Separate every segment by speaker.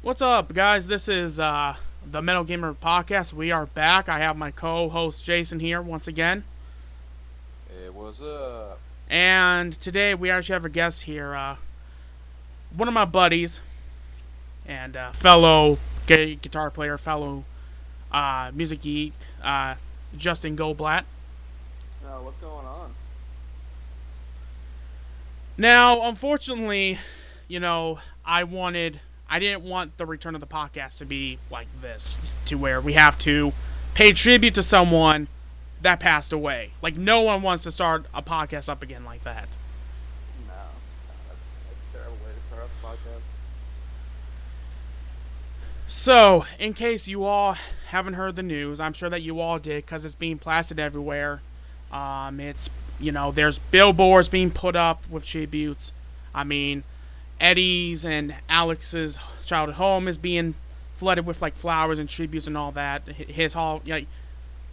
Speaker 1: What's up, guys? This is the Metal Gamer Podcast. We are back. I have my co-host Jason here once again,
Speaker 2: Hey, what's up?
Speaker 1: and today we actually have a guest here. One of my buddies and fellow guitar player, fellow music geek, Justin Goldblatt.
Speaker 2: What's going on?
Speaker 1: Now, unfortunately, I didn't want the return of the podcast to be like this, to where we have to pay tribute to someone that passed away. Like, no one wants to start a podcast up again like that.
Speaker 2: No, that's a terrible way to start off the podcast.
Speaker 1: So, in case you all haven't heard the news, I'm sure that you all did because it's being plastered everywhere. There's billboards being put up with tributes. I mean, Eddie's and Alex's childhood home is being flooded with like flowers and tributes and all that. His hall, like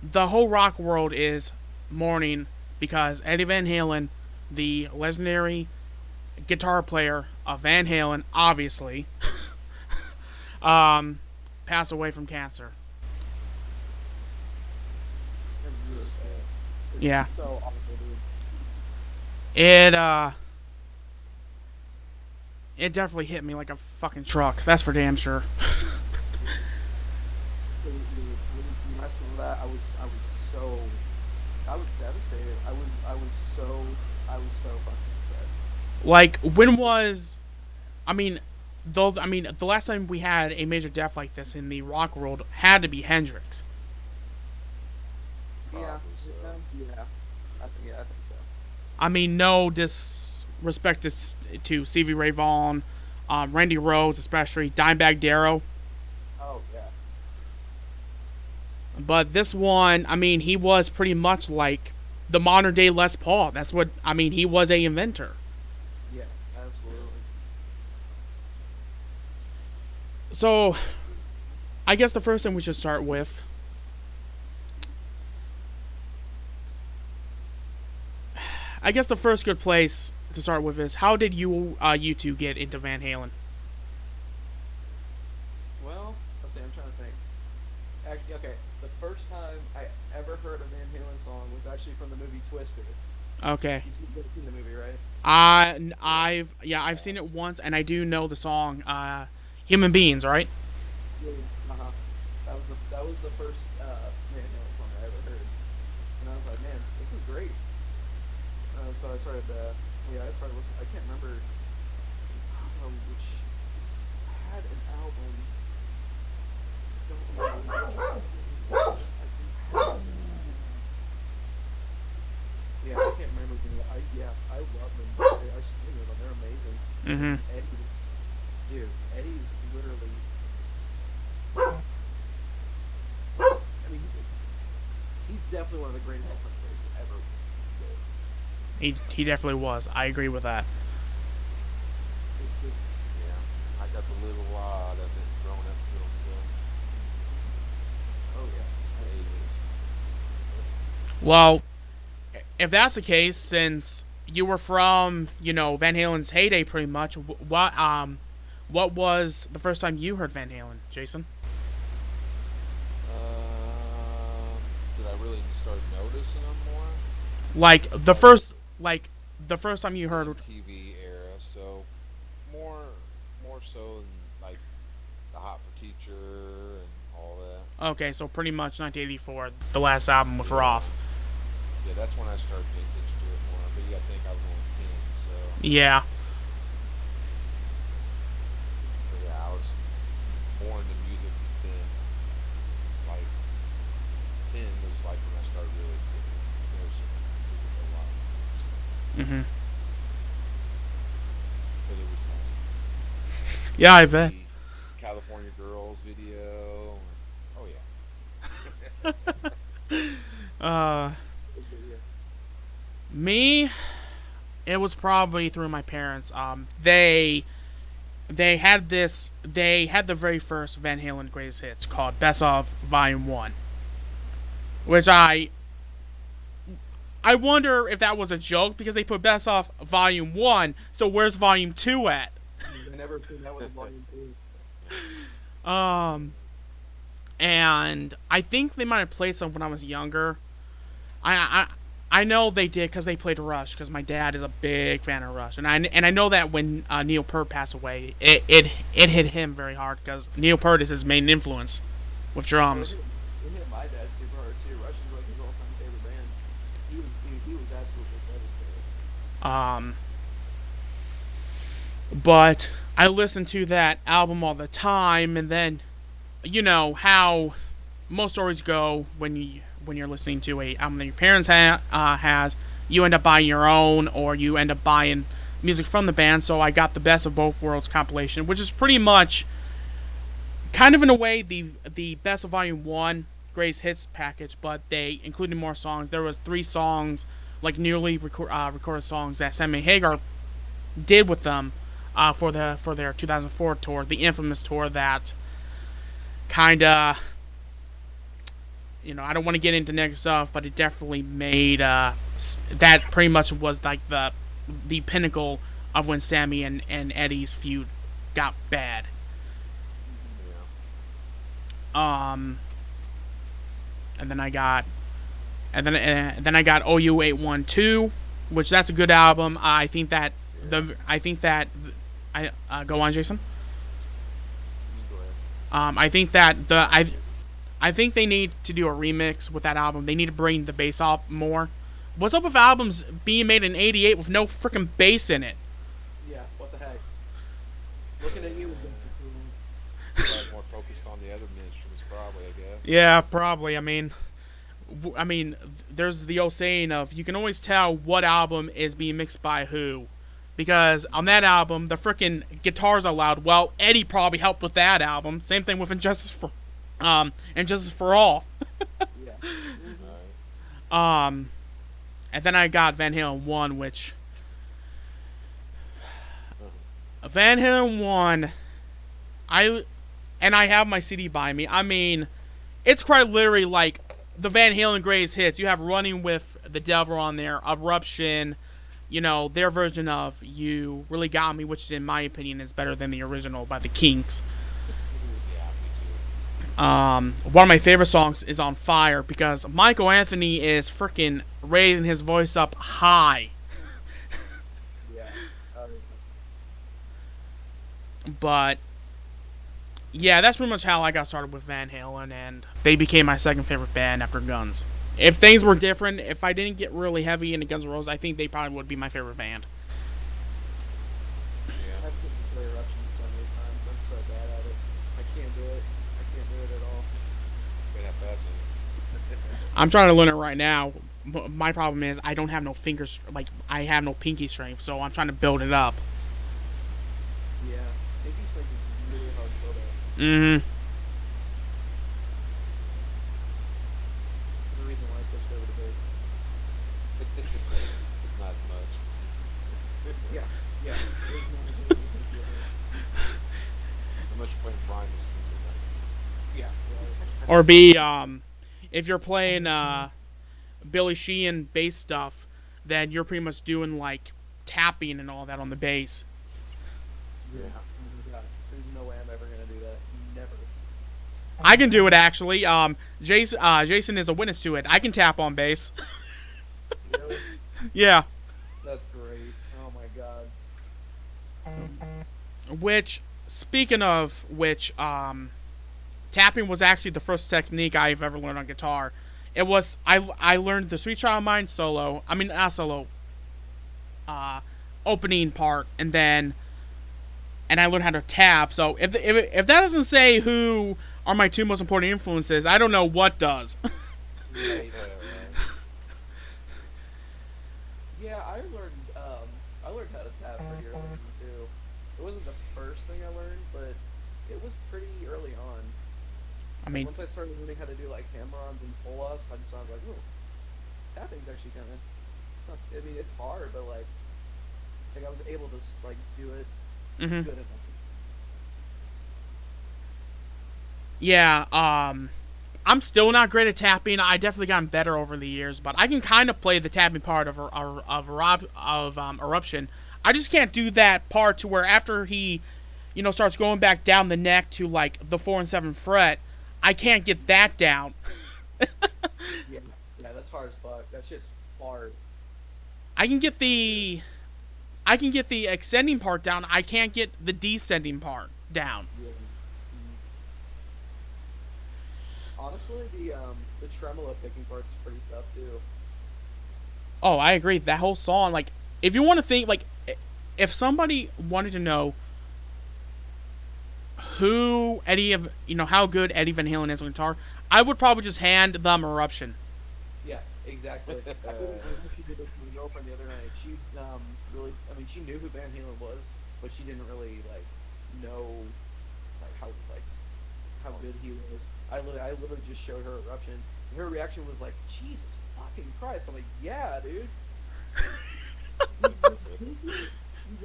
Speaker 1: the whole rock world is mourning because Eddie Van Halen, the legendary guitar player of Van Halen, obviously, passed away from cancer.
Speaker 2: It's really sad.
Speaker 1: Yeah,
Speaker 2: It's so awful, dude.
Speaker 1: it it definitely hit me like a fucking truck. That's for damn sure.
Speaker 2: When I saw that, I was devastated. I was so fucking upset.
Speaker 1: Like when was the last time we had a major death like this in the rock world had to be Hendrix.
Speaker 2: Yeah,
Speaker 3: Probably so.
Speaker 2: yeah, I think so.
Speaker 1: I mean, no disrespect to CV Ray Vaughan, Randy Rhoads, especially Dimebag Darrell,
Speaker 2: Oh yeah,
Speaker 1: but this one, I mean, he was pretty much like the modern day Les Paul. That's what I mean. He was a inventor.
Speaker 2: yeah, absolutely.
Speaker 1: So, I guess the first thing we should start with, I guess the first good place to start with is how did you two get into Van Halen?
Speaker 2: Well, let's see. I'm trying to think. Actually, okay, the first time I ever heard a Van Halen song was actually from the movie Twister.
Speaker 1: Okay.
Speaker 2: You've seen the movie, right?
Speaker 1: I've seen it once and I do know the song Human Beings, right?
Speaker 2: Yeah. Uh huh. That was the first Van Halen song I ever heard, and I was like, man, this is great. So I started, I started listening. I can't remember. I don't know which. I had an album. I don't remember which one. I had, yeah, I can't remember. I love them. I sing with them. They're amazing.
Speaker 1: Mm-hmm.
Speaker 2: And dude, Eddie's literally. I mean, he's definitely one of the greatest all-time players to ever live.
Speaker 1: He definitely was. I agree with that.
Speaker 2: It's
Speaker 3: Yeah, I got to live a lot of it growing up to him, so
Speaker 2: oh yeah, absolutely.
Speaker 3: ages.
Speaker 1: Well, if that's the case, since you were from Van Halen's heyday, pretty much, what was the first time you heard Van Halen, Jason?
Speaker 3: Did I really start noticing them more?
Speaker 1: Like the first time you
Speaker 3: The
Speaker 1: heard.
Speaker 3: MTV era, so more more so than like the Hot for Teacher and all that.
Speaker 1: Okay, so pretty much 1984, the last album with
Speaker 3: Yeah,
Speaker 1: Roth.
Speaker 3: yeah, that's when I started paying attention to it more. But you got to think I was only 10,
Speaker 1: Yeah.
Speaker 3: so yeah, I was more into music then. Like 10 was like when I started really noticing music a lot. So,
Speaker 1: Hmm.
Speaker 3: but it was nice.
Speaker 1: Yeah, I bet.
Speaker 3: See California Girls video. Oh yeah.
Speaker 1: Uh,
Speaker 2: Yeah.
Speaker 1: Me, it was probably through my parents. They had this. They had the very first Van Halen greatest hits called Best of Volume One, which I wonder if that was a joke because they put Best of Volume One. So where's Volume Two at?
Speaker 2: I never seen that with Volume Two.
Speaker 1: Um, and I think they might have played some when I was younger. I I know they did because they played Rush because my dad is a big fan of Rush, and I know that when Neil Peart passed away, it hit him very hard because Neil Peart is his main influence with
Speaker 2: Oh,
Speaker 1: drums.
Speaker 2: it hit my dad super hard too. Rush is like his all-time favorite band. He was absolutely devastated.
Speaker 1: Um, but I listen to that album all the time, and then you know how most stories go when you're listening to a album that your parents has, you end up buying your own, or you end up buying music from the band. So I got the Best of Both Worlds compilation, which is pretty much kind of in a way the Best of Volume One Greatest Hits package, but they included more songs. There was 3 songs, like newly recorded songs that Sammy Hagar did with them for their 2004 tour, the infamous tour that kind of, I don't want to get into negative stuff, but it definitely made that pretty much was like the pinnacle of when Sammy and Eddie's feud got bad. Um, and then I got OU 812, which that's a good album. I go on, Jason.
Speaker 3: Go ahead.
Speaker 1: I think they need to do a remix with that album. They need to bring the bass up more. What's up with albums being made in '88 with no freaking bass in it?
Speaker 2: Yeah, what the heck? Looking at you was
Speaker 3: Probably more focused on the other instruments, probably, I guess.
Speaker 1: Yeah, probably. I mean, there's the old saying of you can always tell what album is being mixed by who, because on that album the freaking guitars are loud. Well, Eddie probably helped with that album. Same thing with Injustice for All.
Speaker 2: yeah.
Speaker 3: Alright.
Speaker 1: And then I got Van Halen 1, which Van Halen 1, I have my CD by me. I mean, it's quite literally like the Van Halen greatest hits. You have Running with the Devil on there, Eruption, their version of You Really Got Me, which in my opinion is better than the original by the Kinks.
Speaker 3: Yeah, me too.
Speaker 1: One of my favorite songs is On Fire because Michael Anthony is freaking raising his voice up high.
Speaker 2: Yeah.
Speaker 1: But yeah, that's pretty much how I got started with Van Halen, and they became my second favorite band after Guns. If things were different, if I didn't get really heavy into Guns N' Roses, I think they probably would be my favorite band.
Speaker 3: Yeah.
Speaker 2: I've tried to play Eruption so many times. I'm so bad at it. I can't do it. I can't do it at all.
Speaker 3: Wait, how fast is it?
Speaker 1: I'm trying to learn it right now. My problem is I don't have no fingers, like I have no pinky strength, so I'm trying to build it up.
Speaker 2: Yeah. Pinky strength is really hard to build up.
Speaker 1: Mm-hmm.
Speaker 2: The reason why I switched over to bass.
Speaker 3: It's not as much.
Speaker 2: Yeah. Yeah. It's not as easy as you think.
Speaker 3: How much you playing Primus?
Speaker 2: Yeah. Right.
Speaker 1: Or be if you're playing Billy Sheehan bass stuff, then you're pretty much doing like tapping and all that on the bass.
Speaker 2: Yeah. Oh my god. There's no way I'm ever gonna do that. Never.
Speaker 1: I can do it actually. Jason is a witness to it. I can tap on bass.
Speaker 2: Really?
Speaker 1: Yeah.
Speaker 2: That's great. Oh my god.
Speaker 1: Which, speaking of which, tapping was actually the first technique I've ever learned on guitar. It was I learned the Sweet Child of Mine solo. I mean not solo. Opening part, and I learned how to tap. So if that doesn't say who are my 2 most important influences, I don't know what does.
Speaker 3: Right.
Speaker 2: Yeah, I learned how to tap pretty early on too. It wasn't the first thing I learned, but it was pretty early on.
Speaker 1: I mean,
Speaker 2: Once I started learning how to do like hammer-ons and pull-ups, I was like, ooh, tapping's actually kind of. It's not. I mean, it's hard, but like I was able to like do it
Speaker 1: mm-hmm.
Speaker 2: good enough.
Speaker 1: Yeah. I'm still not great at tapping. I definitely gotten better over the years, but I can kind of play the tapping part of Eruption. I just can't do that part to where after he starts going back down the neck to like the 4 and 7 fret, I can't get that down.
Speaker 2: Yeah, yeah, that's hard as fuck. That shit's hard.
Speaker 1: I can get the I can get the ascending part down. I can't get the descending part down.
Speaker 2: Yeah. Mhm. Honestly, the tremolo picking part's pretty tough too.
Speaker 1: Oh, I agree. That whole song, like, if you want to think, like, if somebody wanted to know who Eddie of, how good Eddie Van Halen is on guitar, I would probably just hand them Eruption.
Speaker 2: Yeah, exactly. When she did this to my girlfriend the other night, she really, I mean, she knew who Van Halen was, but she didn't really like know like how good he was. I literally just showed her Eruption, and her reaction was like, Jesus fucking Christ! I'm like, yeah, dude. He's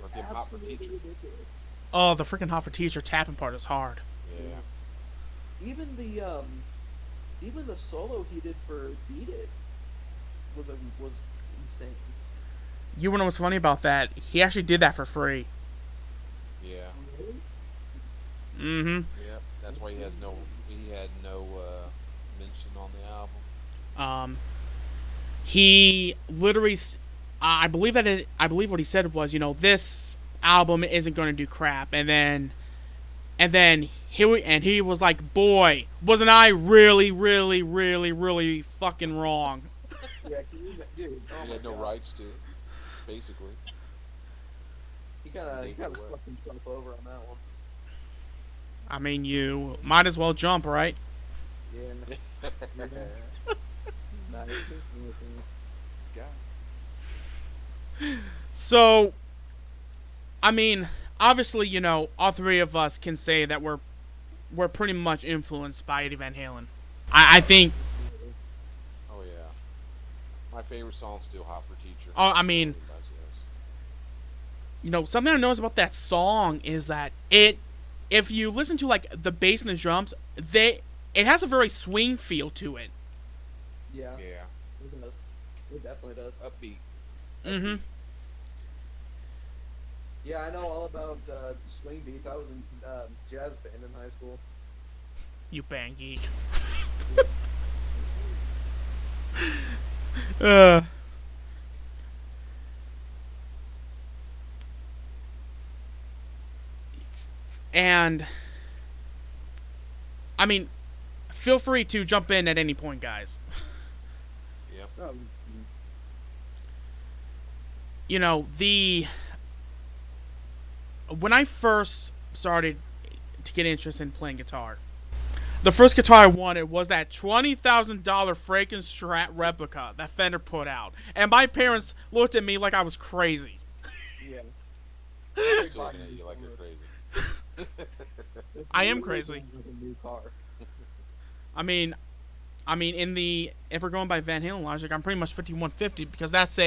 Speaker 3: Fucking Hot for
Speaker 2: absolutely
Speaker 3: Teacher.
Speaker 2: ridiculous.
Speaker 1: Oh, the freaking Hot for Teacher tapping part is hard.
Speaker 3: Yeah.
Speaker 2: Even the solo he did for Beat It was insane.
Speaker 1: You know what's funny about that? He actually did that for free.
Speaker 3: Yeah.
Speaker 2: Really?
Speaker 1: Mm-hmm.
Speaker 3: Yep. That's why he had no mention on the album.
Speaker 1: He literally, I believe what he said was, this album isn't going to do crap, and then he was like, boy, wasn't I really, really, really, really fucking wrong?
Speaker 2: Yeah, dude. Oh
Speaker 3: He
Speaker 2: my
Speaker 3: had no
Speaker 2: God.
Speaker 3: rights to, basically.
Speaker 2: He kind of fucked himself over on that one.
Speaker 1: I mean, you might as well jump, right?
Speaker 2: Yeah. Nice.
Speaker 3: God.
Speaker 1: So, I mean, obviously, all three of us can say that we're pretty much influenced by Eddie Van Halen. I think.
Speaker 3: Oh yeah. My favorite song's still "Hot for Teacher."
Speaker 1: Oh, I mean,
Speaker 3: Everybody says.
Speaker 1: something I noticed about that song is that if you listen to like the bass and the drums, it has a very swing feel to it.
Speaker 2: Yeah,
Speaker 3: Yeah.
Speaker 2: it does. It definitely does.
Speaker 3: Upbeat.
Speaker 1: Mm-hmm.
Speaker 2: Yeah, I know all about swing beats. I was in jazz band in high school.
Speaker 1: You bang geek. uh. And I mean, feel free to jump in at any point, guys.
Speaker 3: Yep.
Speaker 2: Oh,
Speaker 1: When I first started to get interested in playing guitar, the first guitar I wanted was that $20,000 Frankenstrat replica that Fender put out, and my parents looked at me like I was crazy.
Speaker 2: yeah.
Speaker 3: I'm still looking at you like you're crazy.
Speaker 1: I am crazy.
Speaker 2: With a new car.
Speaker 1: I mean, if we're going by Van Halen logic, I'm pretty much 5150 because that's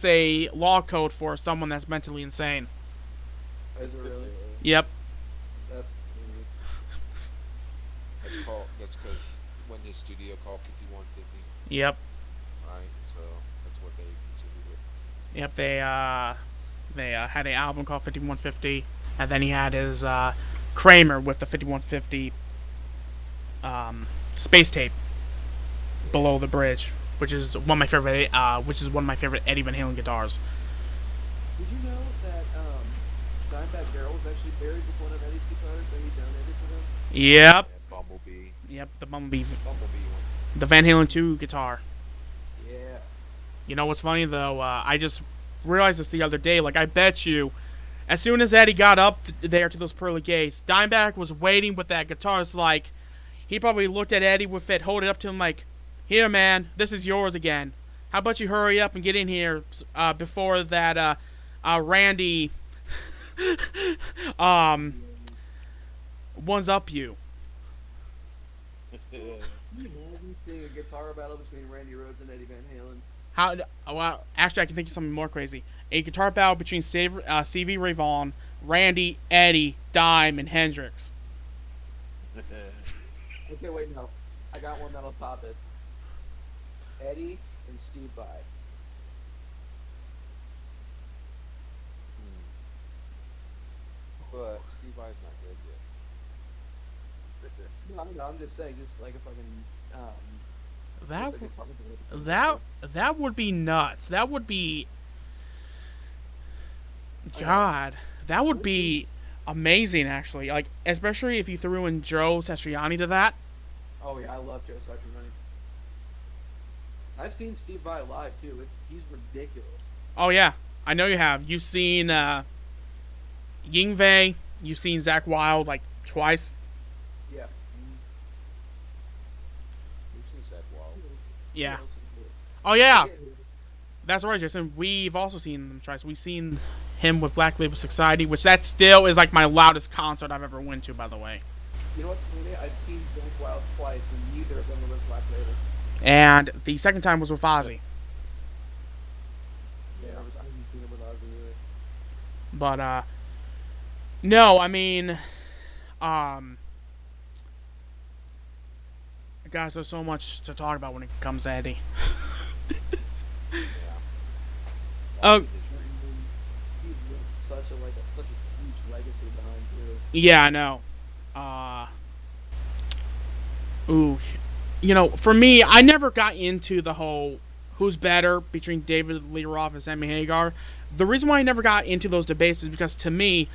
Speaker 1: a law code for someone that's mentally insane.
Speaker 2: Is it really?
Speaker 1: Yep.
Speaker 2: That's
Speaker 3: That's because when his studio called 5150,
Speaker 1: Yep.
Speaker 3: right? So that's what they considered it.
Speaker 1: Yep. They had an album called 5150, and then he had his Kramer with the 5150 space tape below the bridge, which is one of my favorite Eddie Van Halen guitars.
Speaker 2: Did you know that Dimebag Darrell was actually buried with one of Eddie's guitars that he donated to them?
Speaker 1: Yep.
Speaker 3: Yeah, Bumblebee.
Speaker 1: Yep. The Bumblebee,
Speaker 3: Bumblebee one.
Speaker 1: the Van Halen 2 guitar.
Speaker 2: Yeah.
Speaker 1: You know what's funny though? I just realized this the other day. Like, I bet you, as soon as Eddie got up there to those pearly gates, Dimebag was waiting with that guitar. It's like he probably looked at Eddie with it, hold it up to him like, "Here, man, this is yours again. How about you hurry up and get in here before that Randy ones up you."
Speaker 2: Can you imagine seeing a guitar battle between Randy Rhoads and Eddie Van Halen?
Speaker 1: Well, actually, I can think of something more crazy. A guitar battle between C.V. Ray Vaughan, Randy, Eddie, Dime, and Hendrix.
Speaker 2: Okay, wait, no. I got one that'll top it. Eddie and Steve Vai.
Speaker 3: but Steve Vai's not dead yet.
Speaker 2: No, I'm just saying, just like a fucking
Speaker 1: That
Speaker 2: just a guitar player.
Speaker 1: that would be nuts. That would be God. That would be amazing, actually. Like, especially if you threw in Joe Satriani to that.
Speaker 2: Oh yeah, I love Joe Satriani. I've seen Steve Vai live too. He's ridiculous.
Speaker 1: Oh yeah, I know you have. You've seen Yingwei. You've seen Zach Wilde like twice.
Speaker 2: Yeah.
Speaker 3: We've seen Zach Wild.
Speaker 1: Yeah.
Speaker 2: Who else is there?
Speaker 1: Oh yeah,
Speaker 2: Yeah.
Speaker 1: that's right, Jason. We've also seen them twice. We've seen him with Black Label Society, which that still is like my loudest concert I've ever went to. By the way.
Speaker 2: You know what's funny? I've seen Jack Wild twice, and neither of them were with Black Label.
Speaker 1: And the second time was with Ozzy.
Speaker 2: Yeah, I haven't seen him with Ozzy either.
Speaker 1: But no, I mean, guys, there's so much to talk about when it comes to Eddie.
Speaker 3: Yeah.
Speaker 1: Oh.
Speaker 2: He left such a huge legacy behind too.
Speaker 1: Yeah, I know. Ooh, you know, for me, I never got into the whole who's better between David Lee Roth and Sammy Hagar. The reason why I never got into those debates is because to me,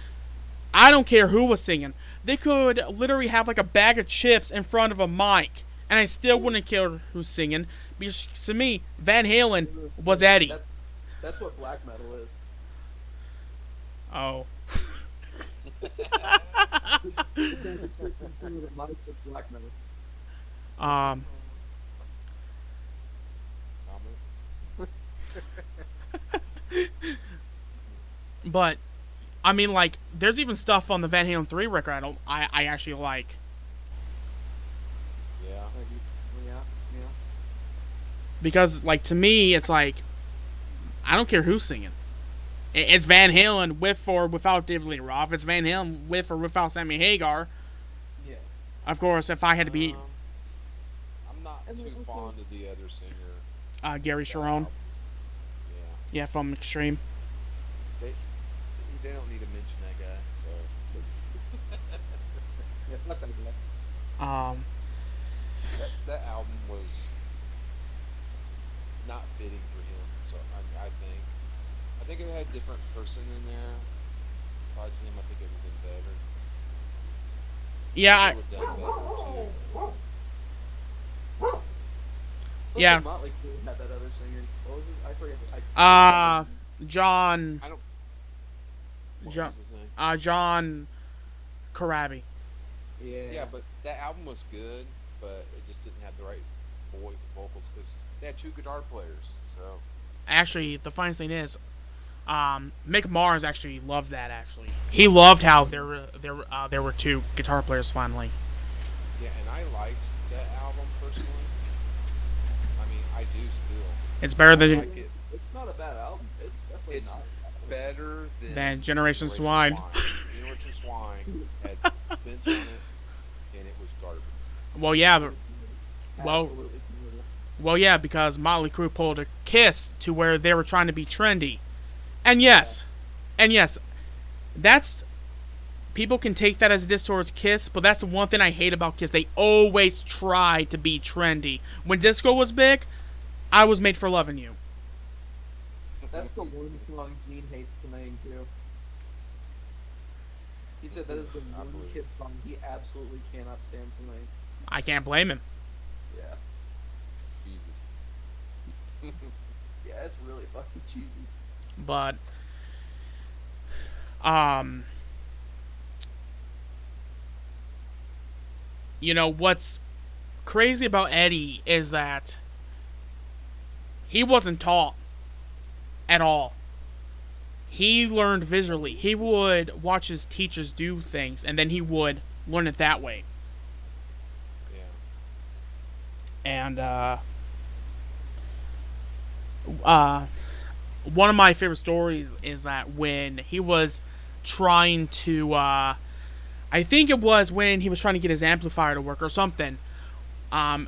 Speaker 1: I don't care who was singing. They could literally have like a bag of chips in front of a mic, and I still wouldn't care who's singing. Because to me, Van Halen was Eddie.
Speaker 2: That's what black metal is.
Speaker 1: Oh.
Speaker 2: Black metal.
Speaker 1: But I mean, like, there's even stuff on the Van Halen 3 record I actually like.
Speaker 3: Yeah.
Speaker 2: Yeah.
Speaker 1: Because, like, to me, it's like, I don't care who's singing. It's Van Halen with or without David Lee Roth. It's Van Halen with or without Sammy Hagar.
Speaker 2: Yeah.
Speaker 1: Of course, if I had to be
Speaker 3: I'm not too fond of the other singer.
Speaker 1: Gary Sharon.
Speaker 3: Yeah.
Speaker 1: Yeah, from Extreme.
Speaker 3: They don't need to mention that guy. So
Speaker 2: Yeah, fuck that guy.
Speaker 3: that album was not fitting for him. So I think it had a different person in there. Besides him, I think it would have been better.
Speaker 1: Yeah,
Speaker 3: It would have done better too.
Speaker 1: Yeah.
Speaker 2: Motley Crue had that other singer. What was his? I forget.
Speaker 1: John.
Speaker 3: I don't. What
Speaker 1: John.
Speaker 3: was his name?
Speaker 1: John Corabi.
Speaker 2: Yeah.
Speaker 3: Yeah, but that album was good, but it just didn't have the right vocals because they had two guitar players. So
Speaker 1: Actually, the funniest thing is, Mick Mars actually loved that. Actually, he loved how there were two guitar players finally.
Speaker 3: yeah, and I liked that album personally. I mean, I do still.
Speaker 1: It's better
Speaker 3: I
Speaker 1: than
Speaker 3: like it.
Speaker 2: It's not a bad album. It's definitely
Speaker 3: It's
Speaker 2: not.
Speaker 3: better
Speaker 1: than Generation Swine.
Speaker 3: Generation Swine had Vince on it, and it was garbage.
Speaker 1: Well, yeah, but
Speaker 2: Absolutely brutal.
Speaker 1: well, yeah, because Motley Crue pulled a Kiss to where they were trying to be trendy, and yes, that's people can take that as a diss towards Kiss, but that's the one thing I hate about Kiss. They always try to be trendy. When disco was big, I Was Made for Loving You.
Speaker 2: That's the one song Gene hates playing too. He said that is the
Speaker 3: I
Speaker 2: one
Speaker 3: believe
Speaker 2: Kid song he absolutely cannot stand playing.
Speaker 1: I can't blame him.
Speaker 2: Yeah.
Speaker 3: Cheesy.
Speaker 2: Yeah, it's really fucking cheesy.
Speaker 1: But you know what's crazy about Eddie is that he wasn't taught at all. He learned visually. He would watch his teachers do things, and then he would learn it that way.
Speaker 3: Yeah.
Speaker 1: And one of my favorite stories is that when he was trying to, I think it was when he was trying to get his amplifier to work or something. I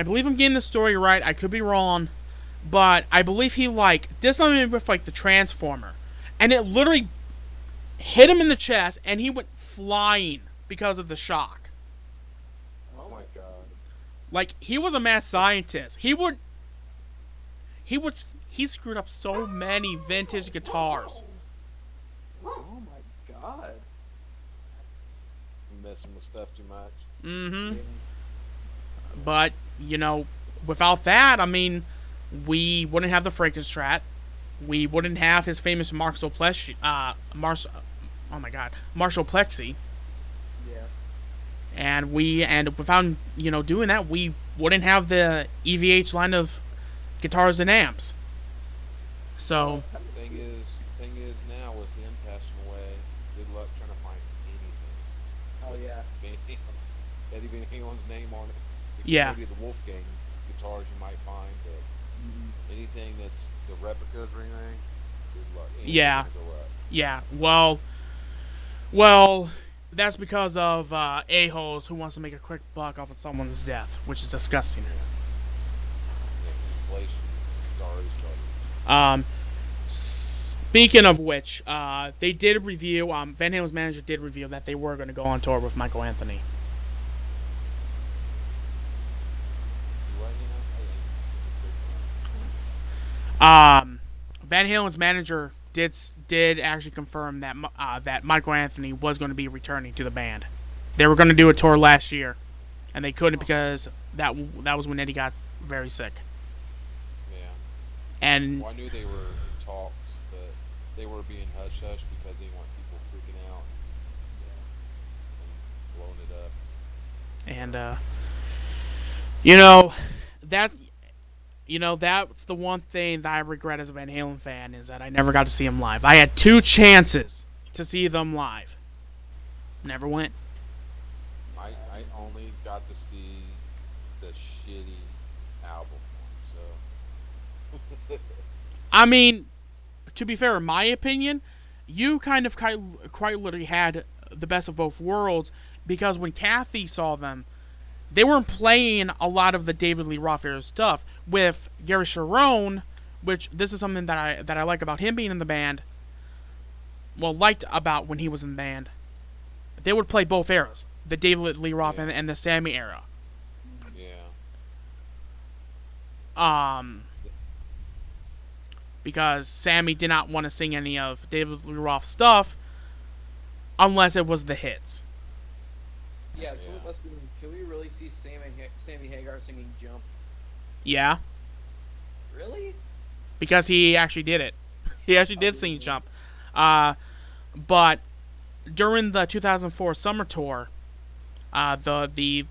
Speaker 1: believe I'm getting the story right. I could be wrong, but I believe he did something with the transformer, and it literally hit him in the chest, and he went flying because of the shock.
Speaker 3: Oh my god.
Speaker 1: Like, he was a mad scientist. He screwed up so many vintage guitars.
Speaker 2: Oh my god.
Speaker 3: You messing with stuff too much.
Speaker 1: Mm-hmm.
Speaker 2: Yeah.
Speaker 1: But, without that, I mean, we wouldn't have the Frankenstrat. We wouldn't have his famous Marshall Plexi. Marshall Plexi.
Speaker 2: Yeah.
Speaker 1: And without, doing that, we wouldn't have the EVH line of guitars and amps. So,
Speaker 3: Thing is now with him passing away, good luck trying to find anything.
Speaker 2: Oh yeah.
Speaker 3: Eddie Van Halen's name on it. Except
Speaker 1: Yeah.
Speaker 3: maybe the Wolfgang guitars you might find, but anything that's the replicas or anything, good luck. Anything's
Speaker 1: Yeah.
Speaker 3: gonna go up.
Speaker 1: yeah, well, that's because of a-holes who wants to make a quick buck off of someone's death, which is disgusting.
Speaker 3: Yeah, inflation is already started.
Speaker 1: Speaking of which, they did review. Van Halen's manager did reveal that they were going to go on tour with Michael Anthony.
Speaker 3: Do I,
Speaker 1: Van Halen's manager did actually confirm that that Michael Anthony was going to be returning to the band. They were going to do a tour last year, and they couldn't because that was when Eddie got very sick.
Speaker 3: Yeah.
Speaker 1: And
Speaker 3: Well, I knew they were in talks, but they were being hush hush because they didn't want people freaking out and blowing it up.
Speaker 1: that's the one thing that I regret as a Van Halen fan is that I never got to see him live. I had 2 chances to see them live. Never went.
Speaker 3: I only got to see the shitty album one, so
Speaker 1: I mean, to be fair, in my opinion, you kind of quite literally had the best of both worlds because when Kathy saw them, they weren't playing a lot of the David Lee Roth era stuff. With Gary Cherone, which this is something that I like about him being in the band. Well, liked about when he was in the band. They would play both eras, the David Lee Roth and the Sammy era.
Speaker 3: yeah.
Speaker 1: Because Sammy did not want to sing any of David Lee Roth's stuff unless it was the hits.
Speaker 2: Yeah.
Speaker 3: Yeah.
Speaker 2: Can we really see Sammy Hagar singing "Jump"?
Speaker 1: Yeah,
Speaker 2: Really?
Speaker 1: because he actually did it. He actually did sing Jump. But during the 2004 summer tour, the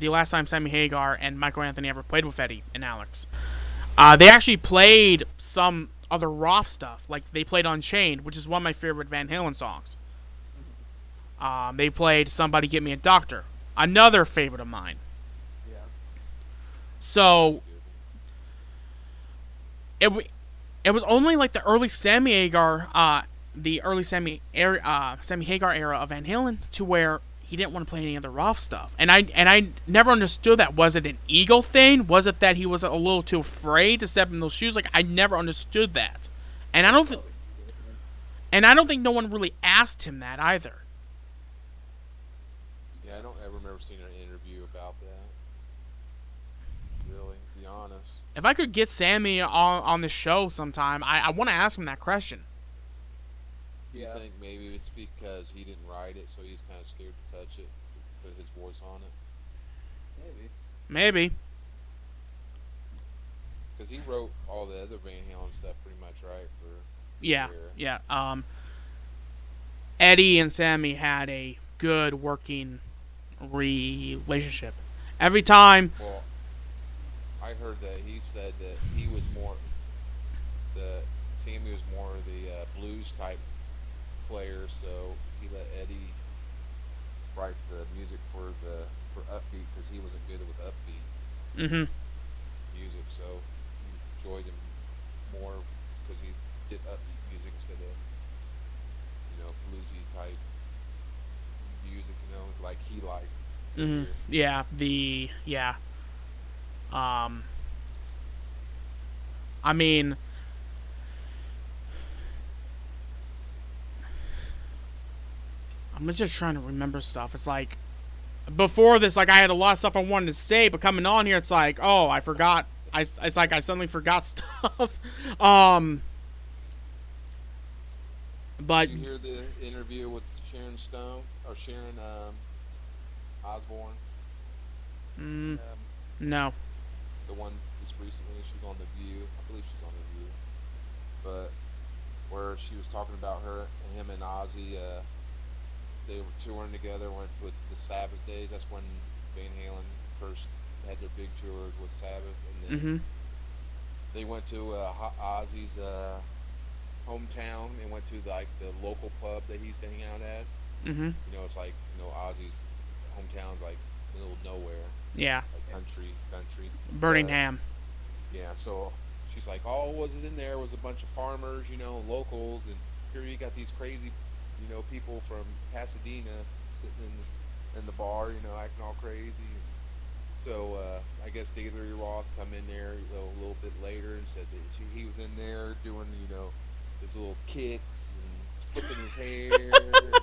Speaker 1: last time Sammy Hagar and Michael Anthony ever played with Eddie and Alex, they actually played some other Roth stuff. Like they played Unchained, which is one of my favorite Van Halen songs. They played Somebody Get Me a Doctor, another favorite of mine.
Speaker 2: Yeah.
Speaker 1: So it was only like the early Sammy Hagar, Sammy Hagar era of Van Halen to where he didn't want to play any other Roth stuff, and I never understood that. Was it an ego thing? Was it that he was a little too afraid to step in those shoes? Like I never understood that, and I don't think no one really asked him that either.
Speaker 3: Yeah, I don't ever remember seeing an interview about that. Really, to be honest.
Speaker 1: If I could get Sammy on the show sometime, I want to ask him that question.
Speaker 3: Do you
Speaker 2: Yeah.
Speaker 3: think maybe it's because he didn't write it, so he's kind of scared to touch it, put his voice on it?
Speaker 2: Maybe.
Speaker 1: Maybe.
Speaker 3: Because he wrote all the other Van Halen stuff pretty much, right?
Speaker 1: Yeah. Eddie and Sammy had a good working relationship. Every time.
Speaker 3: Well, I heard that he said that he was more Sammy was more the blues type player, so he let Eddie write the music for upbeat because he wasn't good with upbeat
Speaker 1: Mm-hmm.
Speaker 3: music, so he enjoyed him more because he did upbeat music instead of bluesy type music, like he liked.
Speaker 1: Mm-hmm. Yeah. I mean, I'm just trying to remember stuff. It's like before this, like I had a lot of stuff I wanted to say, but coming on here, it's like, oh, I forgot. It's like I suddenly forgot stuff. But
Speaker 3: Did you hear the interview with Sharon Stone or Sharon Osbourne?
Speaker 1: mm,
Speaker 2: Um,
Speaker 1: no.
Speaker 3: The one just recently, she's on The View. I believe she's on The View. But where she was talking about him and Ozzy, they were touring together with the Sabbath days. That's when Van Halen first had their big tours with Sabbath, and then
Speaker 1: Mm-hmm.
Speaker 3: they went to Ozzy's hometown and went to the local pub that he used to hang out at.
Speaker 1: Mm-hmm.
Speaker 3: It's like Ozzy's hometown's like middle of nowhere,
Speaker 1: Yeah.
Speaker 3: like country. But
Speaker 1: Birmingham.
Speaker 3: yeah, so she's like, all was it in there was a bunch of farmers, locals, and here you got these crazy, people from Pasadena sitting in the bar, acting all crazy. So I guess David Lee Roth come in there a little bit later and said that he was in there doing, his little kicks and flipping his hair.
Speaker 2: oh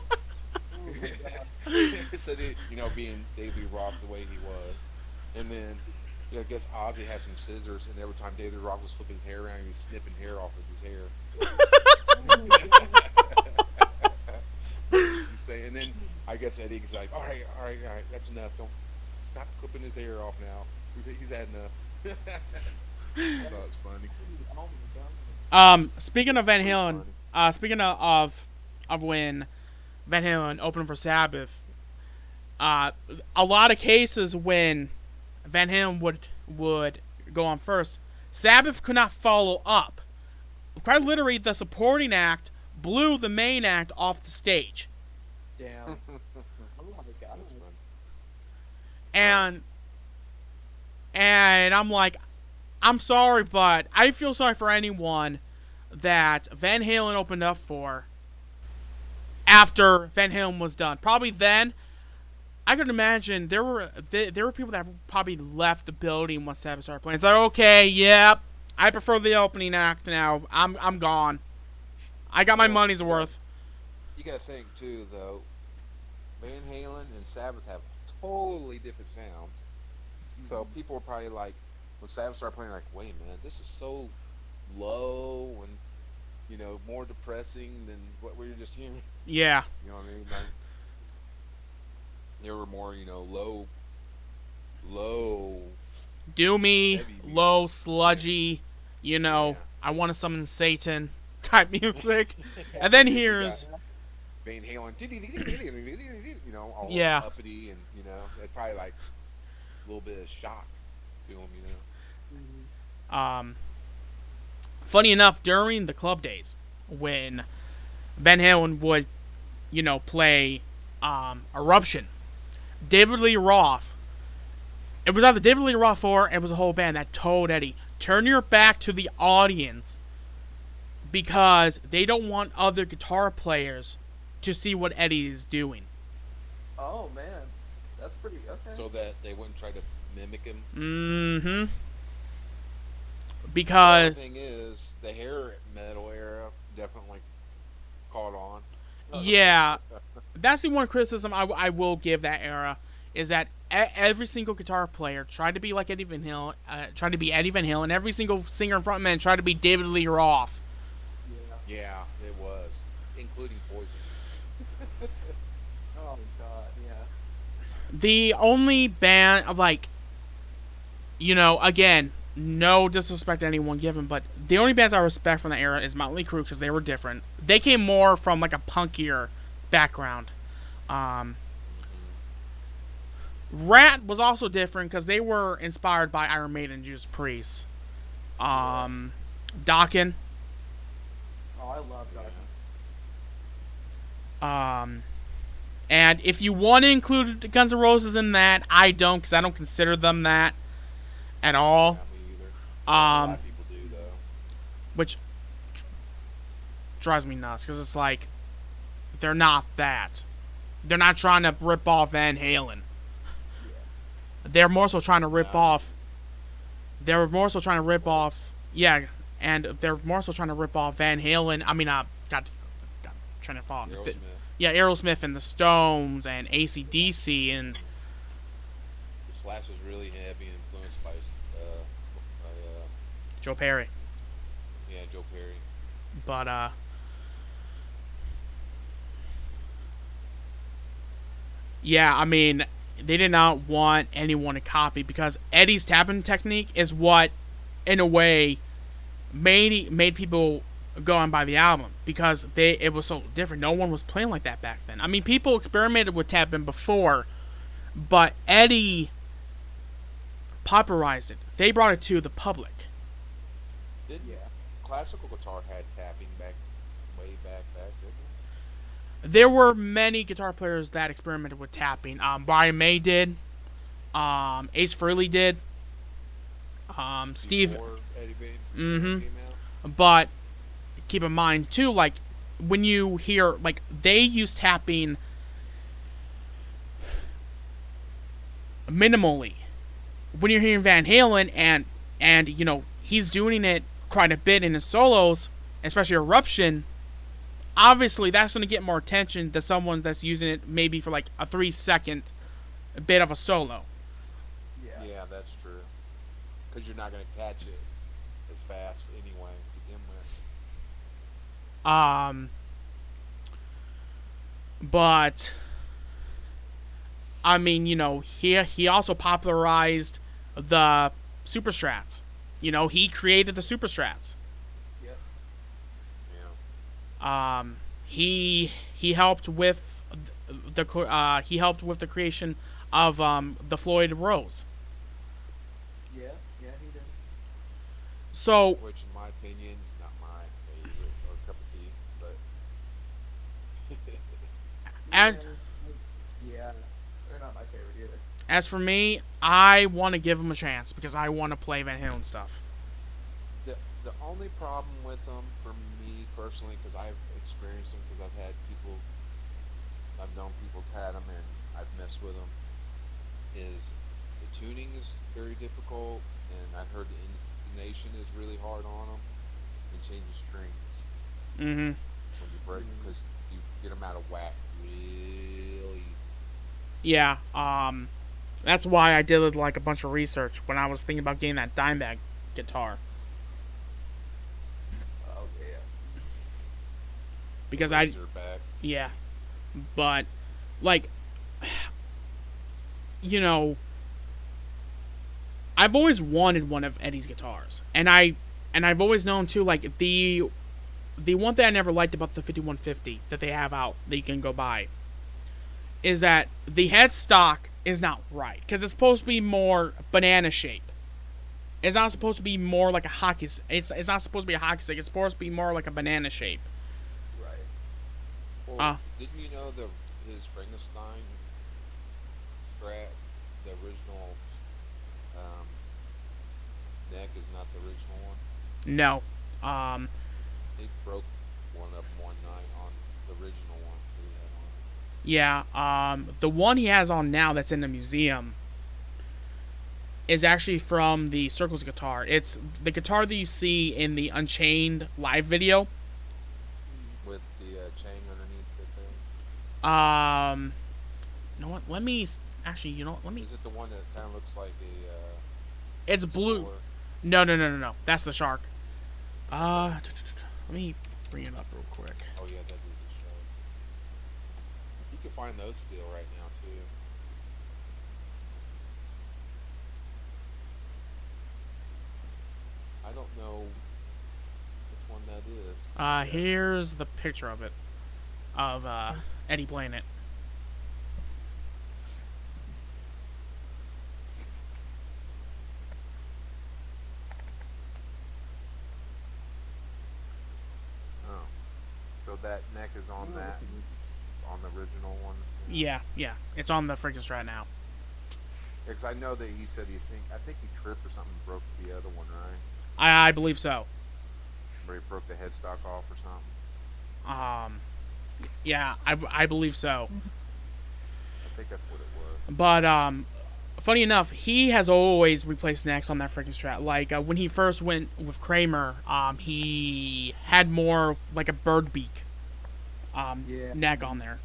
Speaker 2: my god.
Speaker 3: Said being David Lee Roth the way he was, and then I guess Ozzy had some scissors, and every time David Lee Roth was flipping his hair around, he was snipping hair off of his hair. And then I guess Eddie's like, all right, that's enough. Don't stop clipping his hair off now. He's had enough. I thought it was funny.
Speaker 2: Oh my god.
Speaker 1: Speaking of Van
Speaker 3: Pretty
Speaker 1: Halen,
Speaker 3: funny.
Speaker 1: speaking of when Van Halen opened for Sabbath, a lot of cases when Van Halen would go on first, Sabbath could not follow up. Quite literally, the supporting act blew the main act off the stage.
Speaker 2: Damn. Oh my god.
Speaker 3: That's fun.
Speaker 1: And I'm like, I'm sorry, but I feel sorry for anyone that Van Halen opened up for after Van Halen was done. Probably then, I could imagine there were people that probably left the building once Sabbath started playing. It's like, okay, yep, I prefer the opening act now. I'm gone. I got my money's worth.
Speaker 3: You gotta think too, though. Van Halen and Sabbath have totally different sounds. So people are probably like, when Sabbath started playing, like, wait a minute, this is so low and more depressing than what we were just hearing.
Speaker 1: Yeah.
Speaker 3: You know what I mean? Like, they were more, low.
Speaker 1: Doomy,
Speaker 3: Heavy music.
Speaker 1: low, sludgy,
Speaker 3: Yeah.
Speaker 1: I want to summon Satan type music. And then here's
Speaker 3: Van Halen, all
Speaker 1: Yeah.
Speaker 3: uppity, and it's probably like a little bit of shock to them,
Speaker 1: funny enough, during the club days, when Van Halen would, play Eruption, David Lee Roth, it was either David Lee Roth or it was a whole band that told Eddie, turn your back to the audience because they don't want other guitar players to see what Eddie is doing.
Speaker 2: Oh man, that's pretty okay.
Speaker 3: So that they wouldn't try to mimic him.
Speaker 1: Mm-hmm.
Speaker 3: The
Speaker 1: Because
Speaker 3: thing is, the hair metal era definitely caught on.
Speaker 1: yeah, that's the one criticism I will give that era is that every single guitar player tried to be like Eddie Van Halen, tried to be Eddie Van Halen. Every single singer and frontman tried to be David Lee Roth.
Speaker 2: Yeah.
Speaker 3: Yeah, it was, including Poison.
Speaker 2: Oh god. Yeah.
Speaker 1: The only band of again, no disrespect to anyone given, but the only bands I respect from that era is Motley Crue because they were different. They came more from like a punkier background. RATT was also different because they were inspired by Iron Maiden and Judas Priest. Dokken.
Speaker 2: Oh, I love that.
Speaker 1: And if you want to include Guns N' Roses in that, I don't because I don't consider them that at all.
Speaker 3: Not me either. A lot of people do though.
Speaker 1: Which drives me nuts because it's like they're not that. They're not trying to rip off Van Halen. They're more so trying to rip off. They're more so trying to rip off. Yeah, and they're more so trying to rip off Van Halen. I mean, got trying to fall.
Speaker 3: Aerosmith.
Speaker 1: yeah, Aerosmith and the Stones and AC/DC and
Speaker 3: Slash was really heavy influenced
Speaker 1: Joe Perry.
Speaker 3: yeah, Joe Perry.
Speaker 1: But yeah, I mean, they did not want anyone to copy because Eddie's tapping technique is what, in a way, made people go and buy the album because it was so different. No one was playing like that back then. I mean, people experimented with tapping before, but Eddie popularized it. They brought it to the public.
Speaker 3: Didn't
Speaker 2: Yeah.
Speaker 3: classical guitar had tapping way back, didn't
Speaker 1: There were many guitar players that experimented with tapping. Brian May did. Ace Frehley did.
Speaker 3: it?
Speaker 1: Steve.
Speaker 3: Before Eddie
Speaker 1: Mm-hmm.
Speaker 3: came out.
Speaker 1: But keep in mind too, like when you hear like they use tapping minimally. When you're hearing Van Halen and you know he's doing it quite a bit in his solos, especially Eruption. Obviously, that's going to get more attention than someone that's using it maybe for like a 3 second bit of a solo.
Speaker 2: Yeah.
Speaker 3: Yeah, that's true. Because you're not going to catch it as fast anyway to begin with.
Speaker 1: But I mean, you know, he also popularized the super strats. You know, he created the super strats.
Speaker 2: Yep.
Speaker 3: Yeah.
Speaker 1: He helped with the creation of the Floyd Rose.
Speaker 2: Yeah. Yeah, he did.
Speaker 1: So
Speaker 3: Which, in my opinion, is not my favorite or cup of tea, but
Speaker 1: and
Speaker 2: Yeah. They're not my favorite either.
Speaker 1: as for me, I want to give him a chance because I want to play Van Halen stuff.
Speaker 3: the only problem with them for me personally, because I've experienced them, because I've known people's had them and I've messed with them, is the tuning is very difficult, and I've heard the intonation is really hard on them, and changing strings
Speaker 1: Mm-hmm.
Speaker 3: when you break them, because you get them out of whack real easy.
Speaker 1: Yeah. That's why I did like a bunch of research when I was thinking about getting that Dimebag guitar
Speaker 2: Oh yeah.
Speaker 1: because
Speaker 3: Razorback.
Speaker 1: yeah, but like you know I've always wanted one of Eddie's guitars, and I've always known too like the one thing I never liked about the 5150 that they have out that you can go buy is that the headstock is not right because it's supposed to be more banana shape. It's not supposed to be more like a hockey. It's not supposed to be a hockey stick. It's supposed to be more like a banana shape.
Speaker 2: Right.
Speaker 3: Well, didn't you know his Frankenstein Strat, the original neck is not the original one?
Speaker 1: No.
Speaker 3: He broke one of them one night on the original one that he had on.
Speaker 1: Yeah. The one he has on now that's in the museum is actually from the Circles guitar. It's the guitar that you see in the Unchained live video.
Speaker 3: With the chain underneath it
Speaker 1: You know what? Let me actually. You know what? Let
Speaker 3: there.
Speaker 1: me.
Speaker 3: Is it the one that kind of looks like
Speaker 1: It's blue.
Speaker 3: Explorer?
Speaker 1: No. That's the shark. Let me bring it up real quick.
Speaker 3: Oh yeah, that is a shark. You can find those still right now too. I don't know which one that is.
Speaker 1: Here's the picture of it, of Eddie playing it.
Speaker 3: Oh, so that neck is on that, on the original one.
Speaker 1: Yeah, it's on the freaking Strat now.
Speaker 3: Because I know that he said I think he tripped or something, and broke the other one, right?
Speaker 1: I believe so.
Speaker 3: Where he broke the headstock off or something.
Speaker 1: Yeah, I believe so.
Speaker 3: I think that's what it was.
Speaker 1: But funny enough, he has always replaced necks on that freaking Strat. Like when he first went with Kramer, he had more like a bird beak
Speaker 2: Yeah.
Speaker 1: neck on there,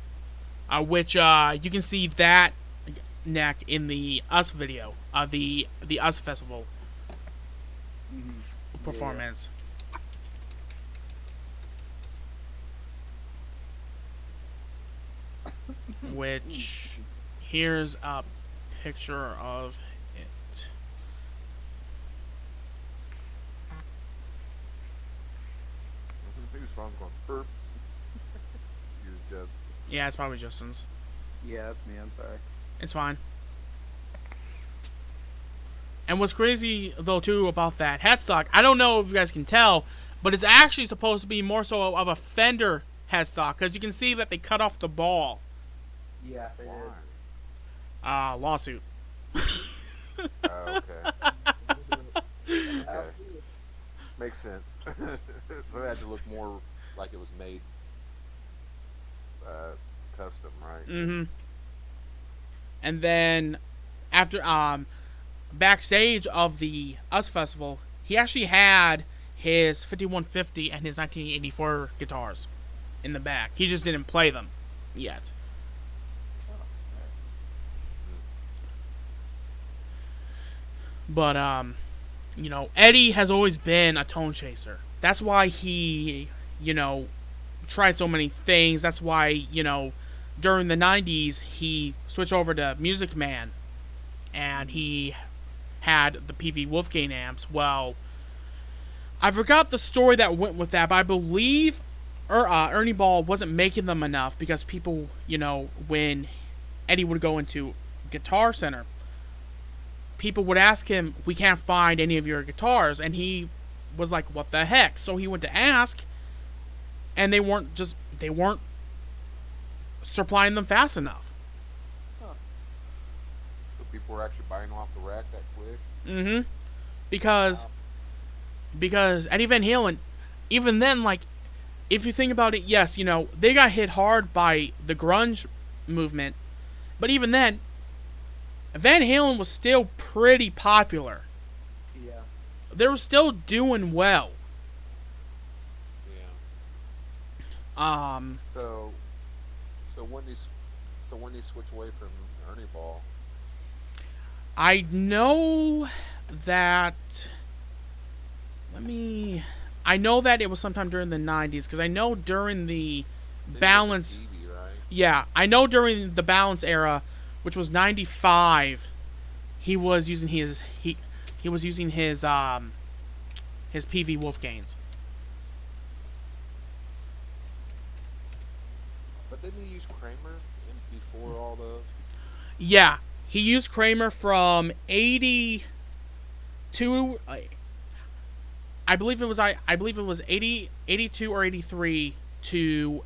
Speaker 1: which you can see that neck in the Us video, the Us Festival
Speaker 2: Mhm. Yeah.
Speaker 1: performance. Which here's a picture of it.
Speaker 3: Whose phone's going burp? Yours just.
Speaker 1: Yeah, it's probably Justin's.
Speaker 2: Yeah, that's me. I'm sorry.
Speaker 1: It's fine. And what's crazy though too about that headstock, I don't know if you guys can tell, but it's actually supposed to be more so of a Fender headstock because you can see that they cut off the ball.
Speaker 2: Yeah, they did.
Speaker 1: Lawsuit.
Speaker 3: Okay. Okay. Makes sense. So it had to look more like it was made custom, right?
Speaker 1: Mm-hmm. And then after backstage of the Us Festival, he actually had his 5150 and his 1984 guitars in the back. He just didn't play them yet.
Speaker 2: Oh, alright.
Speaker 1: But Eddie has always been a tone chaser. That's why he, tried so many things. That's why, during the 90s, he switched over to Music Man and he had the PV Wolfgang amps. Well, I forgot the story that went with that, but I believe Ernie Ball wasn't making them enough because people, when Eddie would go into Guitar Center, people would ask him, "We can't find any of your guitars," and he was like, "What the heck?" So he went to ask, and they weren't supplying them fast enough.
Speaker 2: Huh.
Speaker 3: So people were actually buying off the rack that quick.
Speaker 1: Mm-hmm. Because
Speaker 2: Wow.
Speaker 1: because Eddie Van Halen, even then, like, if you think about it, yes, they got hit hard by the grunge movement, but even then, Van Halen was still pretty popular.
Speaker 2: Yeah.
Speaker 1: They were still doing well.
Speaker 3: Yeah.
Speaker 1: Um,
Speaker 3: So so when they switch away from Ernie Ball,
Speaker 1: I know that. Let me. I know that it was sometime during the 90s because I know during the
Speaker 3: then he went to
Speaker 1: balance.
Speaker 3: TV, right?
Speaker 1: Yeah, I know during the balance era, which was 95, he was using he was using his PV Wolfgangs.
Speaker 3: But didn't he use Kramer before all those?
Speaker 1: Yeah, he used Kramer from 82. I believe it was 82 or 83 to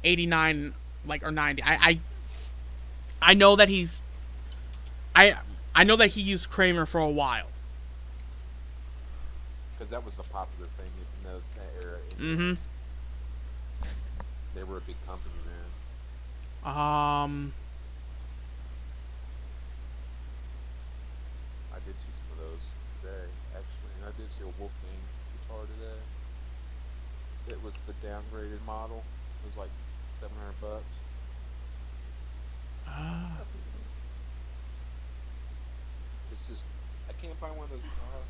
Speaker 1: 89, like, or 90. I know that I know that he used Kramer for a while.
Speaker 3: Because that was a popular thing in that era.
Speaker 1: Mm-hmm.
Speaker 3: They were a big company then.
Speaker 1: Um,
Speaker 3: I did see some of those today, actually, and I did see a Wolfgang guitar today. It was the downgraded model. It was like $700. It's just I can't find one of those guitars.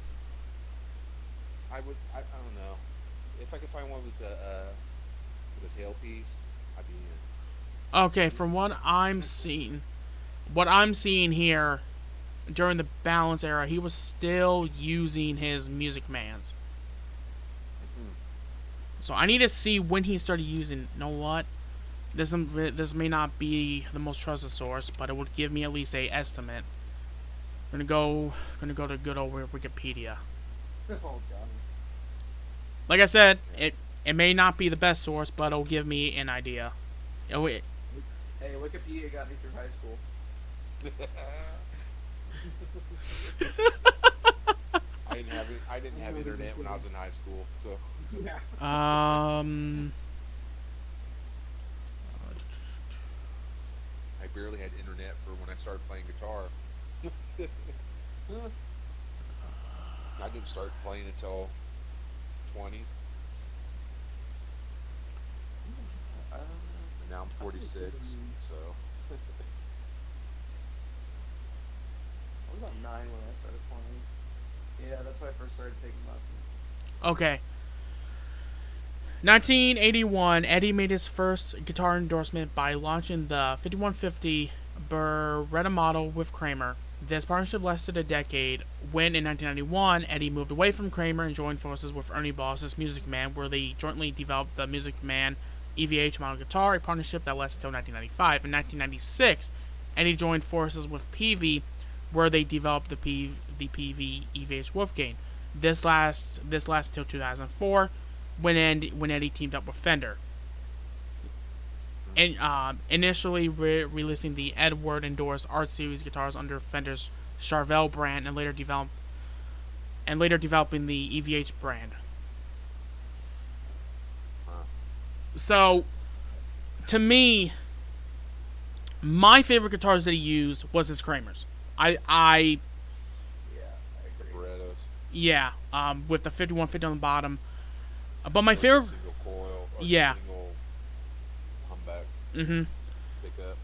Speaker 3: I don't know. If I could find one with a tailpiece, I'd be in.
Speaker 1: okay, from what I'm seeing here, during the balance era, he was still using his Music Mans.
Speaker 3: Hmm.
Speaker 1: So I need to see when he started using. You know what? This may not be the most trusted source, but it would give me at least a estimate. Gonna go to good old Wikipedia.
Speaker 2: Oh god.
Speaker 1: Like I said, it may not be the best source, but it'll give me an idea.
Speaker 2: Hey, Wikipedia got me through high school.
Speaker 3: I didn't have internet when I was in high school, so
Speaker 2: Yeah.
Speaker 3: I barely had internet for when I started playing guitar. I didn't start playing until 20. And now I'm
Speaker 2: I think
Speaker 3: 46, so
Speaker 2: I was about 9 when I started playing. Yeah, that's when I first started taking lessons.
Speaker 1: Okay. 1981, Eddie made his first guitar endorsement by launching the 5150 Beretta model with Kramer. This partnership lasted a decade when, in 1991, Eddie moved away from Kramer and joined forces with Ernie Boss's Music Man, where they jointly developed the Music Man EVH model guitar, a partnership that lasted until 1995. In 1996, Eddie joined forces with PV, where they developed the PV EVH Wolfgang. This lasted till 2004, when Eddie teamed up with Fender. And initially releasing the Edward endorsed Art Series guitars under Fender's Charvel brand, and later developing the EVH brand.
Speaker 3: huh.
Speaker 1: So, to me, my favorite guitars that he used was his Kramer's. I
Speaker 2: Yeah, I
Speaker 3: The
Speaker 2: agree.
Speaker 3: Berettas
Speaker 1: yeah, with the 5150 on the bottom. But my
Speaker 3: with the
Speaker 1: favorite,
Speaker 3: single coil or the
Speaker 1: yeah,
Speaker 3: single humbuck
Speaker 1: mm-hmm.
Speaker 3: pickup.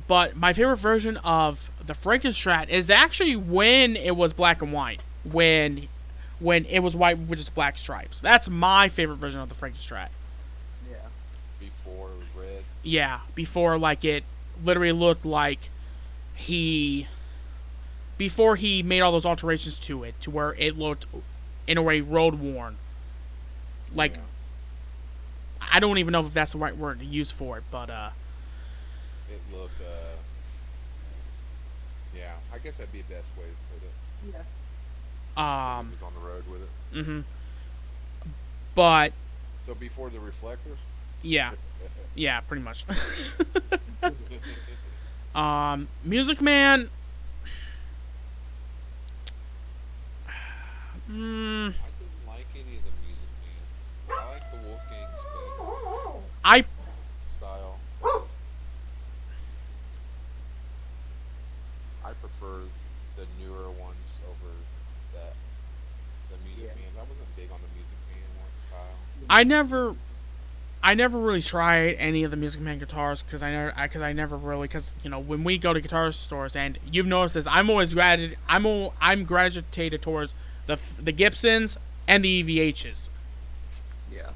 Speaker 1: But my favorite version of the Frankenstrat is actually when it was black and white. When it was white with just black stripes. That's my favorite version of the Frankenstrat.
Speaker 2: Yeah.
Speaker 3: Before it was red.
Speaker 1: Yeah, before like it literally looked like he before he made all those alterations to it to where it looked in a way road worn. Like
Speaker 3: Yeah.
Speaker 1: I don't even know if that's the right word to use for it, but
Speaker 3: It looked. Yeah, I guess that'd be the best way to put it.
Speaker 2: Yeah.
Speaker 3: When he was on the road with it.
Speaker 1: mhm. But
Speaker 3: So before the reflectors.
Speaker 1: yeah, yeah, pretty much. Music Man. Mm,
Speaker 3: I didn't like any of the Music Man. I like the Wolfgang's better
Speaker 1: I
Speaker 3: style. I prefer the newer ones over that. The Music
Speaker 2: Yeah.
Speaker 3: Man. I wasn't big on the Music Man one style.
Speaker 1: I never I never really tried any of the Music Man guitars because I never really because when we go to guitar stores and you've noticed this I'm gravitated towards the Gibsons and the EVHs.
Speaker 2: Yeah.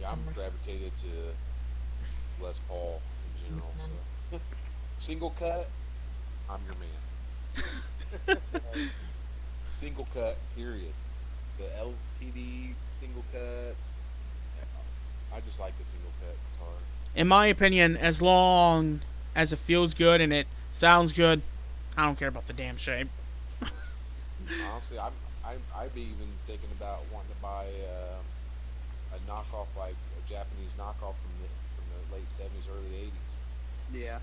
Speaker 3: Yeah, I'm gravitated to Les Paul in general. So single cut, I'm your man. Single cut, period. The LTD single cuts. I just like the single cut guitar.
Speaker 1: In my opinion, as long as it feels good and it sounds good, I don't care about the damn shape.
Speaker 3: Honestly, I'd be even thinking about wanting to buy a knockoff, like a Japanese knockoff from the late '70s, early '80s.
Speaker 2: Yeah.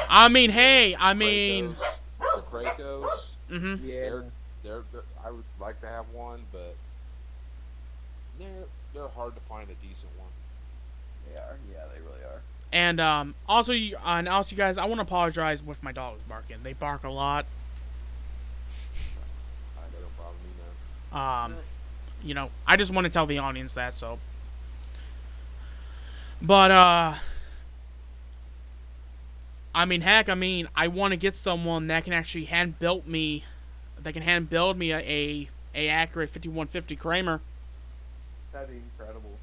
Speaker 1: I mean, hey, I mean,
Speaker 3: The Kracos,
Speaker 1: mhm.
Speaker 2: Yeah.
Speaker 3: they're I would like to have one, but they're hard to find a decent one.
Speaker 2: They are. Yeah, they really are.
Speaker 1: And also, you guys, I want to apologize with my dogs barking. They bark a lot.
Speaker 3: They don't bother me none.
Speaker 1: I just want to tell the audience that. So, but I mean, heck, I want to get someone that can actually hand build me a accurate 5150 Kramer,
Speaker 2: That'd be incredible.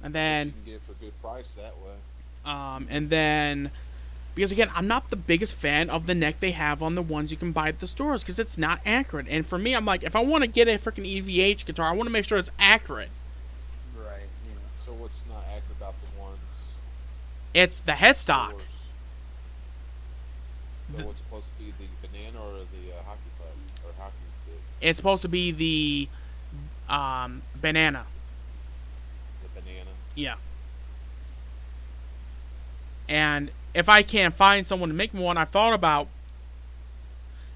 Speaker 1: and
Speaker 3: But
Speaker 1: then
Speaker 3: you can get it for a good price that way.
Speaker 1: and then because again, I'm not the biggest fan of the neck they have on the ones you can buy at the stores because it's not accurate. And for me, I'm like, if I want to get a freaking EVH guitar, I want to make sure it's accurate.
Speaker 2: Right. Yeah.
Speaker 3: So what's not accurate about the ones?
Speaker 1: It's the headstock.
Speaker 3: Yours? So what's supposed to be the banana or the hockey puck or hockey stick?
Speaker 1: It's supposed to be the banana.
Speaker 3: The banana.
Speaker 1: Yeah. And if I can't find someone to make me one, I've thought about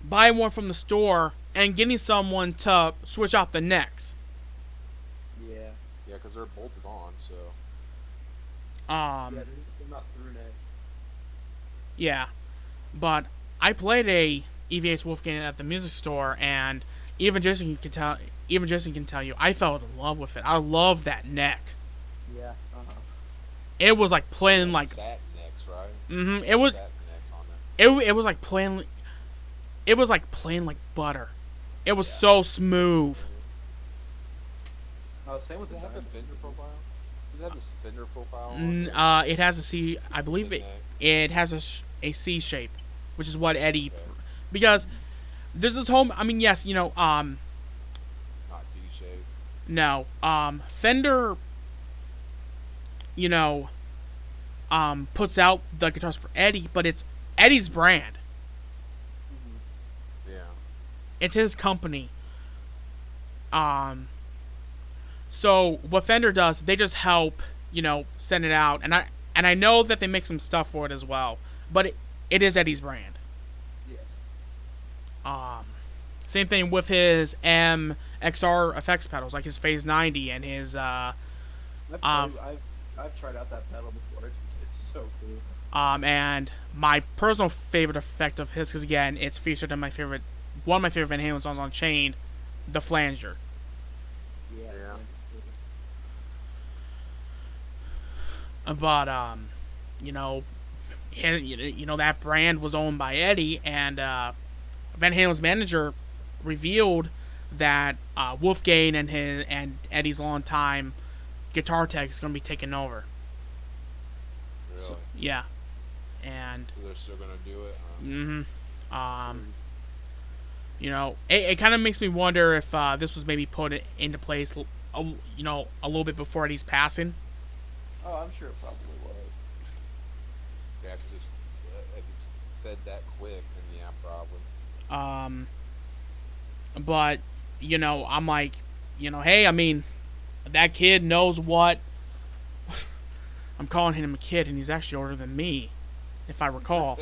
Speaker 1: buying one from the store and getting someone to switch out the necks.
Speaker 2: Yeah.
Speaker 3: Yeah, because they're bolted on. So
Speaker 2: Yeah, they're not through neck.
Speaker 1: Yeah. But I played a EVH Wolfgang at the music store, and even Jason can tell. Even Jason can tell you, I fell in love with it. I love that neck.
Speaker 2: Yeah.
Speaker 1: It was like playing
Speaker 3: Yeah,
Speaker 1: like.
Speaker 3: satin necks, right?
Speaker 1: It was.
Speaker 3: Satin necks on
Speaker 1: It was like playing. It was like playing like butter. It was
Speaker 3: Yeah.
Speaker 1: so smooth.
Speaker 2: Oh, same with
Speaker 3: Does
Speaker 2: the
Speaker 3: it have a
Speaker 2: diamond.
Speaker 3: fender profile? Does it have a fender profile on
Speaker 1: N-
Speaker 3: it?
Speaker 1: it has a C. I believe
Speaker 3: The
Speaker 1: it.
Speaker 3: neck?
Speaker 1: It has a C shape, which is what Eddie.
Speaker 3: Okay.
Speaker 1: Because there's this whole. I mean, yes,
Speaker 3: Not D shape.
Speaker 1: no, Fender. You know, puts out the guitars for Eddie, but it's Eddie's brand.
Speaker 2: Mm-hmm.
Speaker 3: Yeah.
Speaker 1: It's his company. So what Fender does, they just help, send it out, and I know that they make some stuff for it as well, but it is Eddie's brand.
Speaker 2: Yes.
Speaker 1: Same thing with his MXR effects pedals, like his Phase 90 and his
Speaker 2: I've tried out that pedal before. It's so cool.
Speaker 1: and my personal favorite effect of his, because again, it's featured in one of my favorite Van Halen songs on Chain, the flanger.
Speaker 2: Yeah.
Speaker 1: But that brand was owned by Eddie, and Van Halen's manager revealed that Wolfgang and Eddie's longtime guitar tech is going to be taking over.
Speaker 3: Really?
Speaker 1: So, yeah, and
Speaker 3: So they're still gonna do it.
Speaker 1: it kind of makes me wonder if this was maybe put into place, a little bit before Eddie's passing.
Speaker 2: Oh, I'm sure it probably was.
Speaker 3: Yeah, because if it's said that quick, then yeah, probably.
Speaker 1: But I'm like, hey, I mean, that kid knows what. I'm calling him a kid, and he's actually older than me, if I recall.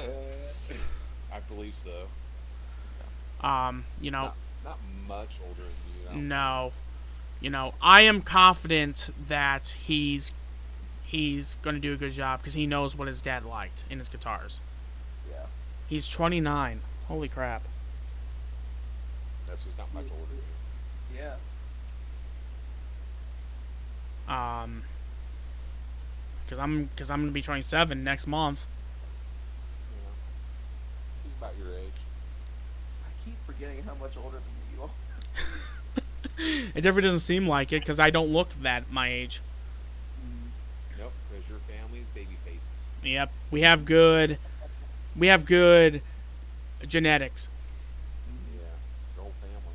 Speaker 3: I believe so. Not much older than you.
Speaker 1: No, I am confident that he's going to do a good job because he knows what his dad liked in his guitars.
Speaker 2: Yeah.
Speaker 1: He's 29. Holy crap.
Speaker 3: That's just not much older than you.
Speaker 2: Yeah.
Speaker 1: Because I'm going to be 27 next month.
Speaker 3: Yeah. He's about your age.
Speaker 2: I keep forgetting how much older than you are.
Speaker 1: It definitely doesn't seem like it because I don't look that my age.
Speaker 3: Nope, because your family's baby faces.
Speaker 1: Yep, we have good genetics.
Speaker 3: Yeah, your whole family.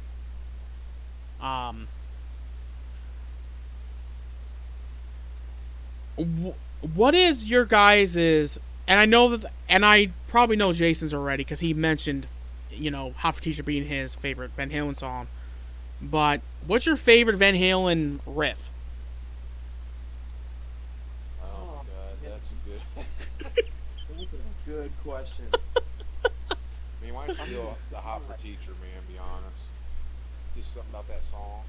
Speaker 1: What is your guys's? And I know that, and I probably know Jason's already because he mentioned, Hot for Teacher being his favorite Van Halen song. But what's your favorite Van Halen riff?
Speaker 3: Oh my god, that's a good.
Speaker 2: That's a good question.
Speaker 3: I mean, why don't you go the Hot for Teacher, man? Be honest. Just something about that song.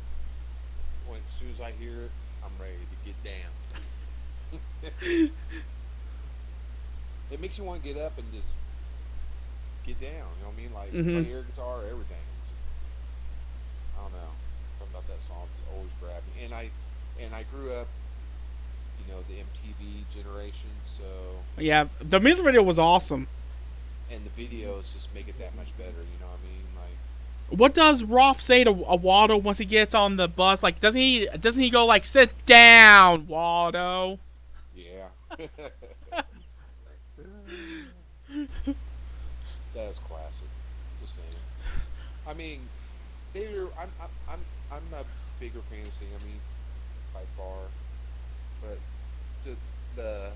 Speaker 3: When as soon as I hear it, I'm ready to get down. It makes you want to get up and just get down. You know what I mean? Like play air guitar, everything. I don't know. Something about that song just always grabbed me. And I grew up, the MTV generation, so.
Speaker 1: Yeah, the music video was awesome.
Speaker 3: And the videos just make it that much better. You know what I mean? Like.
Speaker 1: What does Rolf say to Waldo once he gets on the bus? Like, doesn't he go like, "Sit down, Waldo"?
Speaker 3: Yeah. That's classic. Just saying. I mean, I'm a bigger fan of Sting. I mean, by far, but the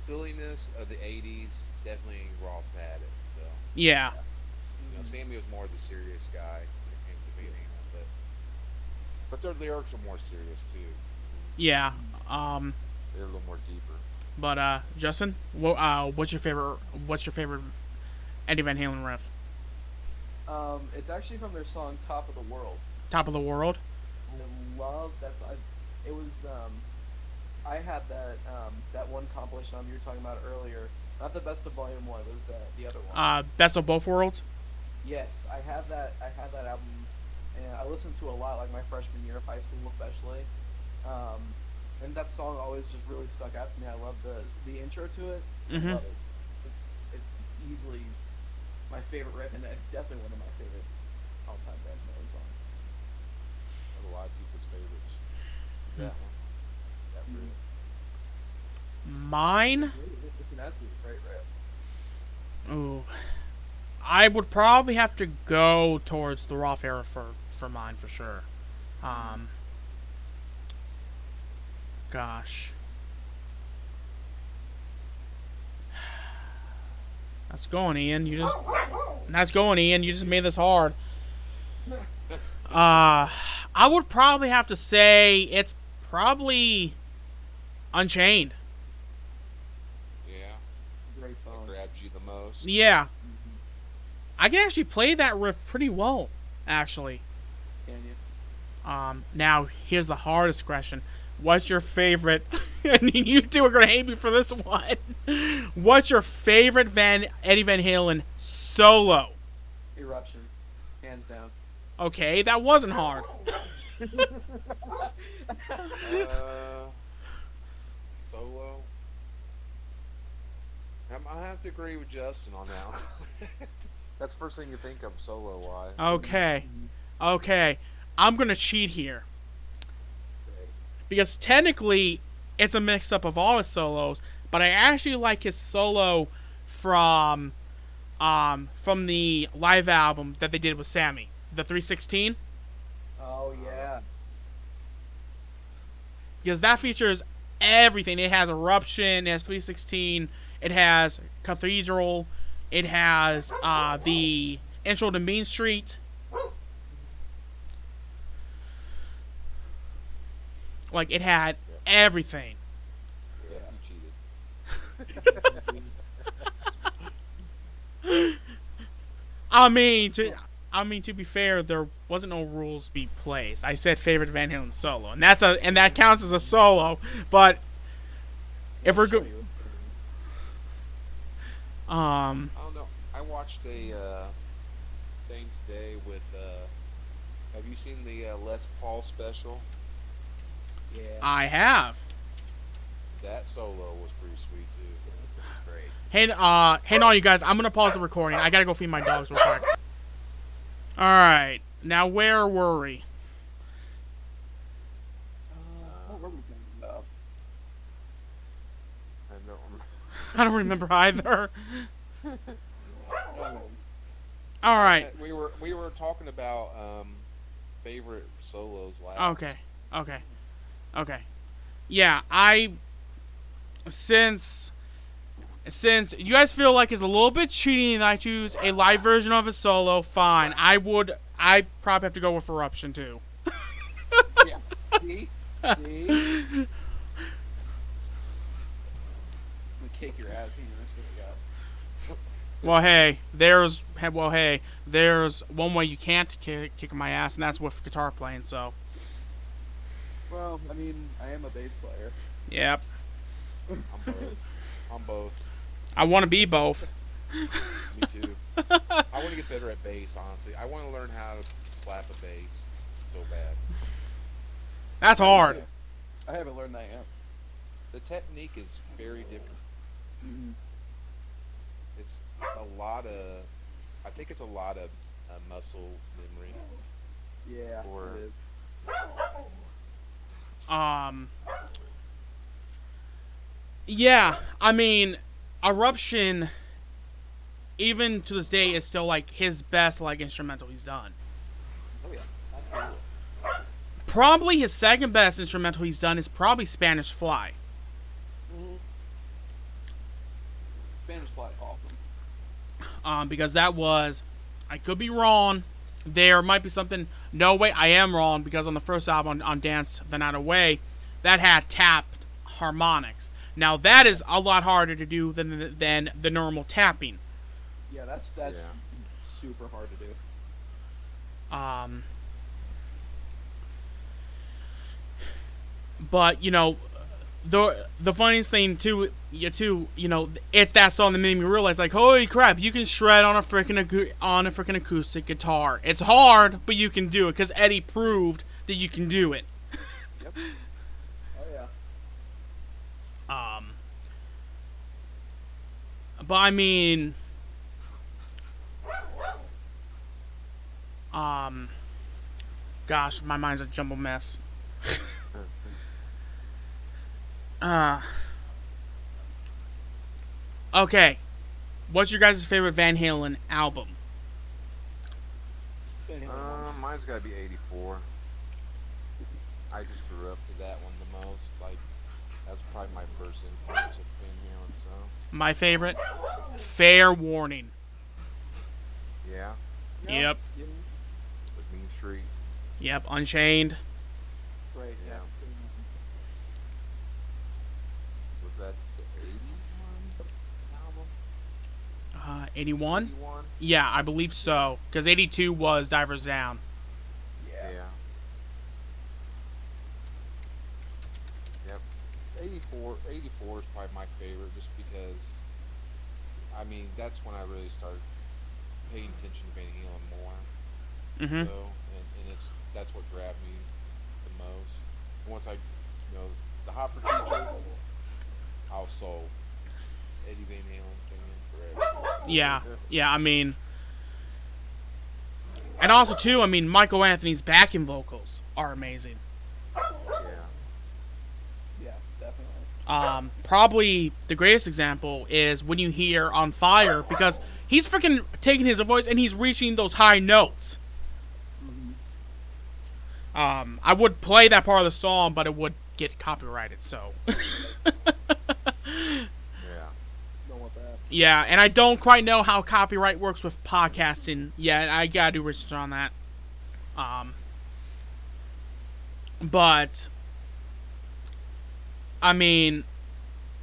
Speaker 3: silliness of the '80s definitely Roth had it. So
Speaker 1: Yeah.
Speaker 3: Sammy was more the serious guy when it came to Van Halen, but their lyrics are more serious too.
Speaker 1: Yeah.
Speaker 3: They're a little more deeper.
Speaker 1: But Justin, what's your favorite Eddie Van Halen riff?
Speaker 2: It's actually from their song "Top of the World."
Speaker 1: Top of the World.
Speaker 2: I love that song. It was I had that one compilation album you were talking about earlier. Not the Best of Volume 1. It was the other one.
Speaker 1: Best of Both Worlds.
Speaker 2: Yes, I had that album and I listened to a lot like my freshman year of high school, especially. Um, and that song always just really stuck out to me. I love the intro to it. I
Speaker 1: Mm-hmm.
Speaker 2: love it. It's easily my favorite riff, and definitely one of my favorite all-time Van Halen songs.
Speaker 3: One of a lot of people's favorites. Is that one? That
Speaker 2: Mm.
Speaker 3: riff.
Speaker 1: Mine.
Speaker 2: It's an absolutely great riff.
Speaker 1: Ooh, I would probably have to go towards the Roth era for mine for sure. Um, gosh, that's going, Ian. That's going, Ian. You just made this hard. I would probably have to say it's probably Unchained.
Speaker 3: Yeah.
Speaker 2: Great
Speaker 3: That
Speaker 2: song.
Speaker 3: grabs you the most.
Speaker 1: Yeah,
Speaker 2: Mm-hmm.
Speaker 1: I can actually play that riff pretty well, actually.
Speaker 2: Can you?
Speaker 1: Now here's the hardest question: what's your favorite? And you two are gonna hate me for this one. What's your favorite Eddie Van Halen solo?
Speaker 2: Eruption, hands down.
Speaker 1: Okay, that wasn't hard.
Speaker 3: Solo. I have to agree with Justin on that one. That's the first thing you think of solo wise.
Speaker 1: Okay,
Speaker 2: Mm-hmm.
Speaker 1: okay, I'm gonna cheat here
Speaker 2: Great.
Speaker 1: because technically it's a mix up of all his solos, but I actually like his solo from from the live album that they did with Sammy, the 316,
Speaker 2: Oh yeah.
Speaker 1: because that features everything. It has Eruption, it has 316, it has Cathedral, it has the intro to Mean Street. Like, it had everything.
Speaker 3: Yeah,
Speaker 2: Yeah.
Speaker 3: you cheated.
Speaker 1: I mean to be fair, there wasn't no rules be placed. I said favorite Van Halen solo, and that counts as a solo. But if we're
Speaker 2: Show
Speaker 1: go,
Speaker 2: you.
Speaker 1: um,
Speaker 3: I don't know. I watched a thing today with. Have you seen the Les Paul special?
Speaker 2: Yeah.
Speaker 1: I have.
Speaker 3: That solo was pretty sweet too.
Speaker 2: Great.
Speaker 1: Hey, on, you guys. I'm gonna pause the recording. I gotta go feed my dogs real quick. All right, now where were we?
Speaker 2: What were we talking about?
Speaker 3: I don't remember.
Speaker 1: I don't remember either.
Speaker 2: Oh,
Speaker 1: All right.
Speaker 3: We were talking about favorite solos last.
Speaker 1: Okay. Yeah, since you guys feel like it's a little bit cheating that I choose a live version of a solo, fine. I probably have to go with Eruption too.
Speaker 2: yeah. See? See? I'm gonna kick your ass, man. That's what I got.
Speaker 1: There's one way you can't kick my ass, and that's with guitar playing. So,
Speaker 2: Well, I mean, I am a bass player.
Speaker 1: yep.
Speaker 3: I'm both.
Speaker 1: I want to be both.
Speaker 3: Me too. I want to get better at bass. Honestly, I want to learn how to slap a bass so bad.
Speaker 1: That's hard.
Speaker 2: I haven't learned that yet.
Speaker 3: The technique is very different.
Speaker 2: Mm-hmm.
Speaker 3: It's a lot of. I think it's a lot of muscle memory.
Speaker 2: Yeah.
Speaker 3: Or-
Speaker 2: It is.
Speaker 1: Yeah, I mean, Eruption, even to this day, is still like his best like instrumental he's done.
Speaker 2: Oh yeah. Absolutely.
Speaker 1: Probably his second best instrumental he's done is probably Spanish Fly.
Speaker 2: Mm-hmm. Spanish Fly, awesome.
Speaker 1: Because that was, I could be wrong. There might be something. No way, I am wrong because on the first album on Dance the Night Away, that had tapped harmonics. Now that is a lot harder to do than the normal tapping.
Speaker 2: Yeah, that's
Speaker 3: Yeah.
Speaker 2: super hard to do.
Speaker 1: But you know, the funniest thing too, it's that song that made me realize, like, holy crap, you can shred on a freaking acoustic guitar. It's hard, but you can do it because Eddie proved that you can do it.
Speaker 2: Yep. Oh yeah.
Speaker 1: But I mean, gosh, my mind's a jumbled mess. Okay, what's your guys' favorite Van Halen album?
Speaker 3: Mine's gotta be '84. I just grew up with that one the most. Like, that's probably my first influence of Van Halen. So
Speaker 1: My favorite, Fair Warning.
Speaker 3: yeah,
Speaker 1: Yep,
Speaker 2: Yeah.
Speaker 3: with Mean Street.
Speaker 1: yep, Unchained.
Speaker 2: Right. Yeah.
Speaker 3: Yeah. Was that the '81 album?
Speaker 1: 81.
Speaker 3: '81.
Speaker 1: Yeah, I believe so. Because 82 was Divers Down.
Speaker 2: Yeah.
Speaker 3: Yeah. Yep. 84 is probably my favorite just because, I mean, that's when I really started paying attention to Van Halen more.
Speaker 1: Mm-hmm.
Speaker 3: So, and that's what grabbed me the most. And once I, the Hopper teacher, I was sold. Eddie Van Halen fan forever.
Speaker 1: Yeah, I mean. And also, too, I mean, Michael Anthony's backing vocals are amazing.
Speaker 3: Yeah.
Speaker 2: Yeah. Definitely.
Speaker 1: Probably the greatest example is when you hear On Fire, because he's freaking taking his voice and he's reaching those high notes. I would play that part of the song, but it would get copyrighted, so.
Speaker 3: Yeah.
Speaker 2: Don't want that.
Speaker 1: Yeah, and I don't quite know how copyright works with podcasting yet. I gotta do research on that. But, I mean,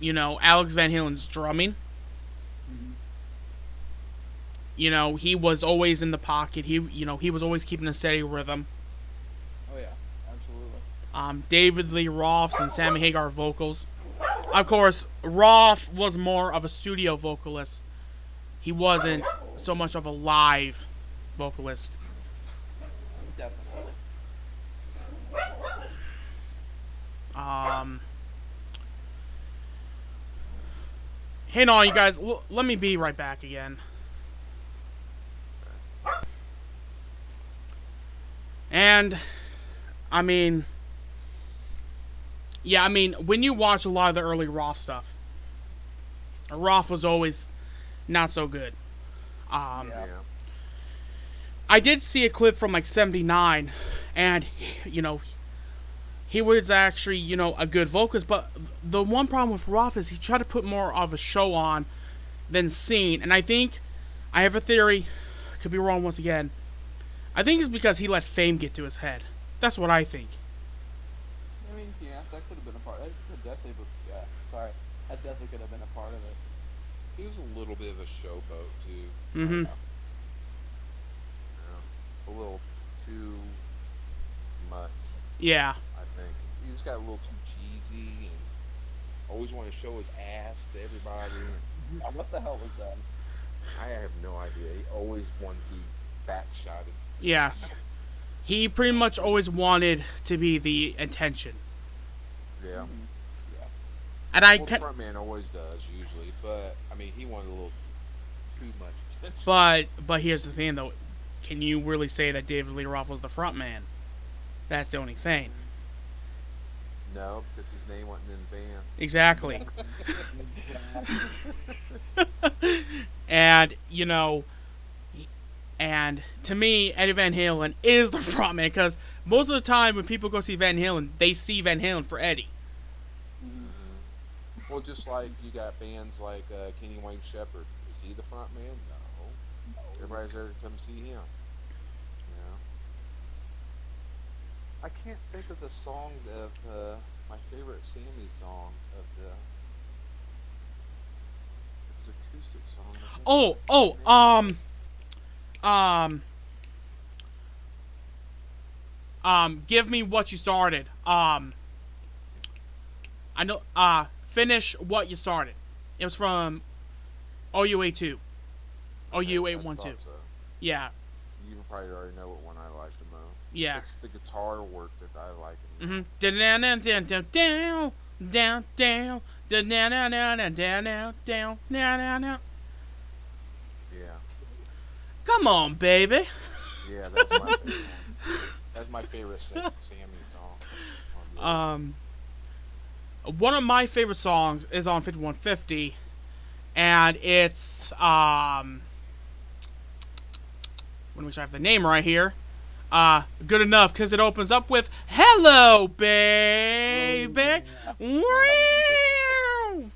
Speaker 1: Alex Van Halen's drumming. He was always in the pocket. He was always keeping a steady rhythm.
Speaker 2: Oh yeah. Absolutely.
Speaker 1: David Lee Roth's and Sammy Hagar vocals. Of course, Roth was more of a studio vocalist. He wasn't so much of a live vocalist.
Speaker 2: Definitely.
Speaker 1: Hang on, you guys. Let me be right back again. And, I mean, when you watch a lot of the early Roth stuff, Roth was always not so good.
Speaker 2: Yeah.
Speaker 3: Yeah.
Speaker 1: I did see a clip from like '79, and he was actually a good vocalist. But the one problem with Roth is he tried to put more of a show on than sing. And I think I have a theory, could be wrong once again. I think it's because he let fame get to his head. That's what I think.
Speaker 2: I mean, yeah, that could have been a part. That could definitely. Yeah. Sorry. That definitely could have been a part of it.
Speaker 3: He was a little bit of a showboat too.
Speaker 1: Mm-hmm.
Speaker 3: A little too much,
Speaker 1: Yeah.
Speaker 3: I think. He just got a little too cheesy and always wanted to show his ass to everybody.
Speaker 2: Yeah, what the hell was that?
Speaker 3: I have no idea. He always wanted to be backshotted.
Speaker 1: Yeah. He pretty much always wanted to be the attention.
Speaker 3: Yeah.
Speaker 2: Yeah.
Speaker 1: And I
Speaker 3: Well, the
Speaker 1: can,
Speaker 3: front man always does usually, but I mean he wanted a little too much attention.
Speaker 1: but here's the thing though. Can you really say that David Lee Roth was the front man? That's the only thing.
Speaker 3: No, because his name wasn't in the band.
Speaker 1: Exactly. And and to me, Eddie Van Halen is the front man because most of the time when people go see Van Halen, they see Van Halen for Eddie.
Speaker 3: Well, just like you got bands like Kenny Wayne Shepherd. Is he the front man? No. Everybody's there to come see him. I can't think of the song of my favorite Sammy song of the. It was an acoustic song. I think.
Speaker 1: Give me what you started. I know. Finish what you started. It was from OU82. OU812.
Speaker 3: thought so.
Speaker 1: Yeah.
Speaker 3: You probably already know what one I like the most.
Speaker 1: Yeah.
Speaker 3: It's the guitar work that I like.
Speaker 1: Mm-hmm. Down, down, down, down, down, down, down, down, down, down, down, down, down.
Speaker 3: Yeah.
Speaker 1: Come on, baby.
Speaker 3: Yeah, that's my favorite one. That's my favorite Sammy song.
Speaker 1: One of my favorite songs is on 5150, and it's let me make sure I have the name right here. Good enough because it opens up with "Hello, baby."
Speaker 2: Oh, yeah.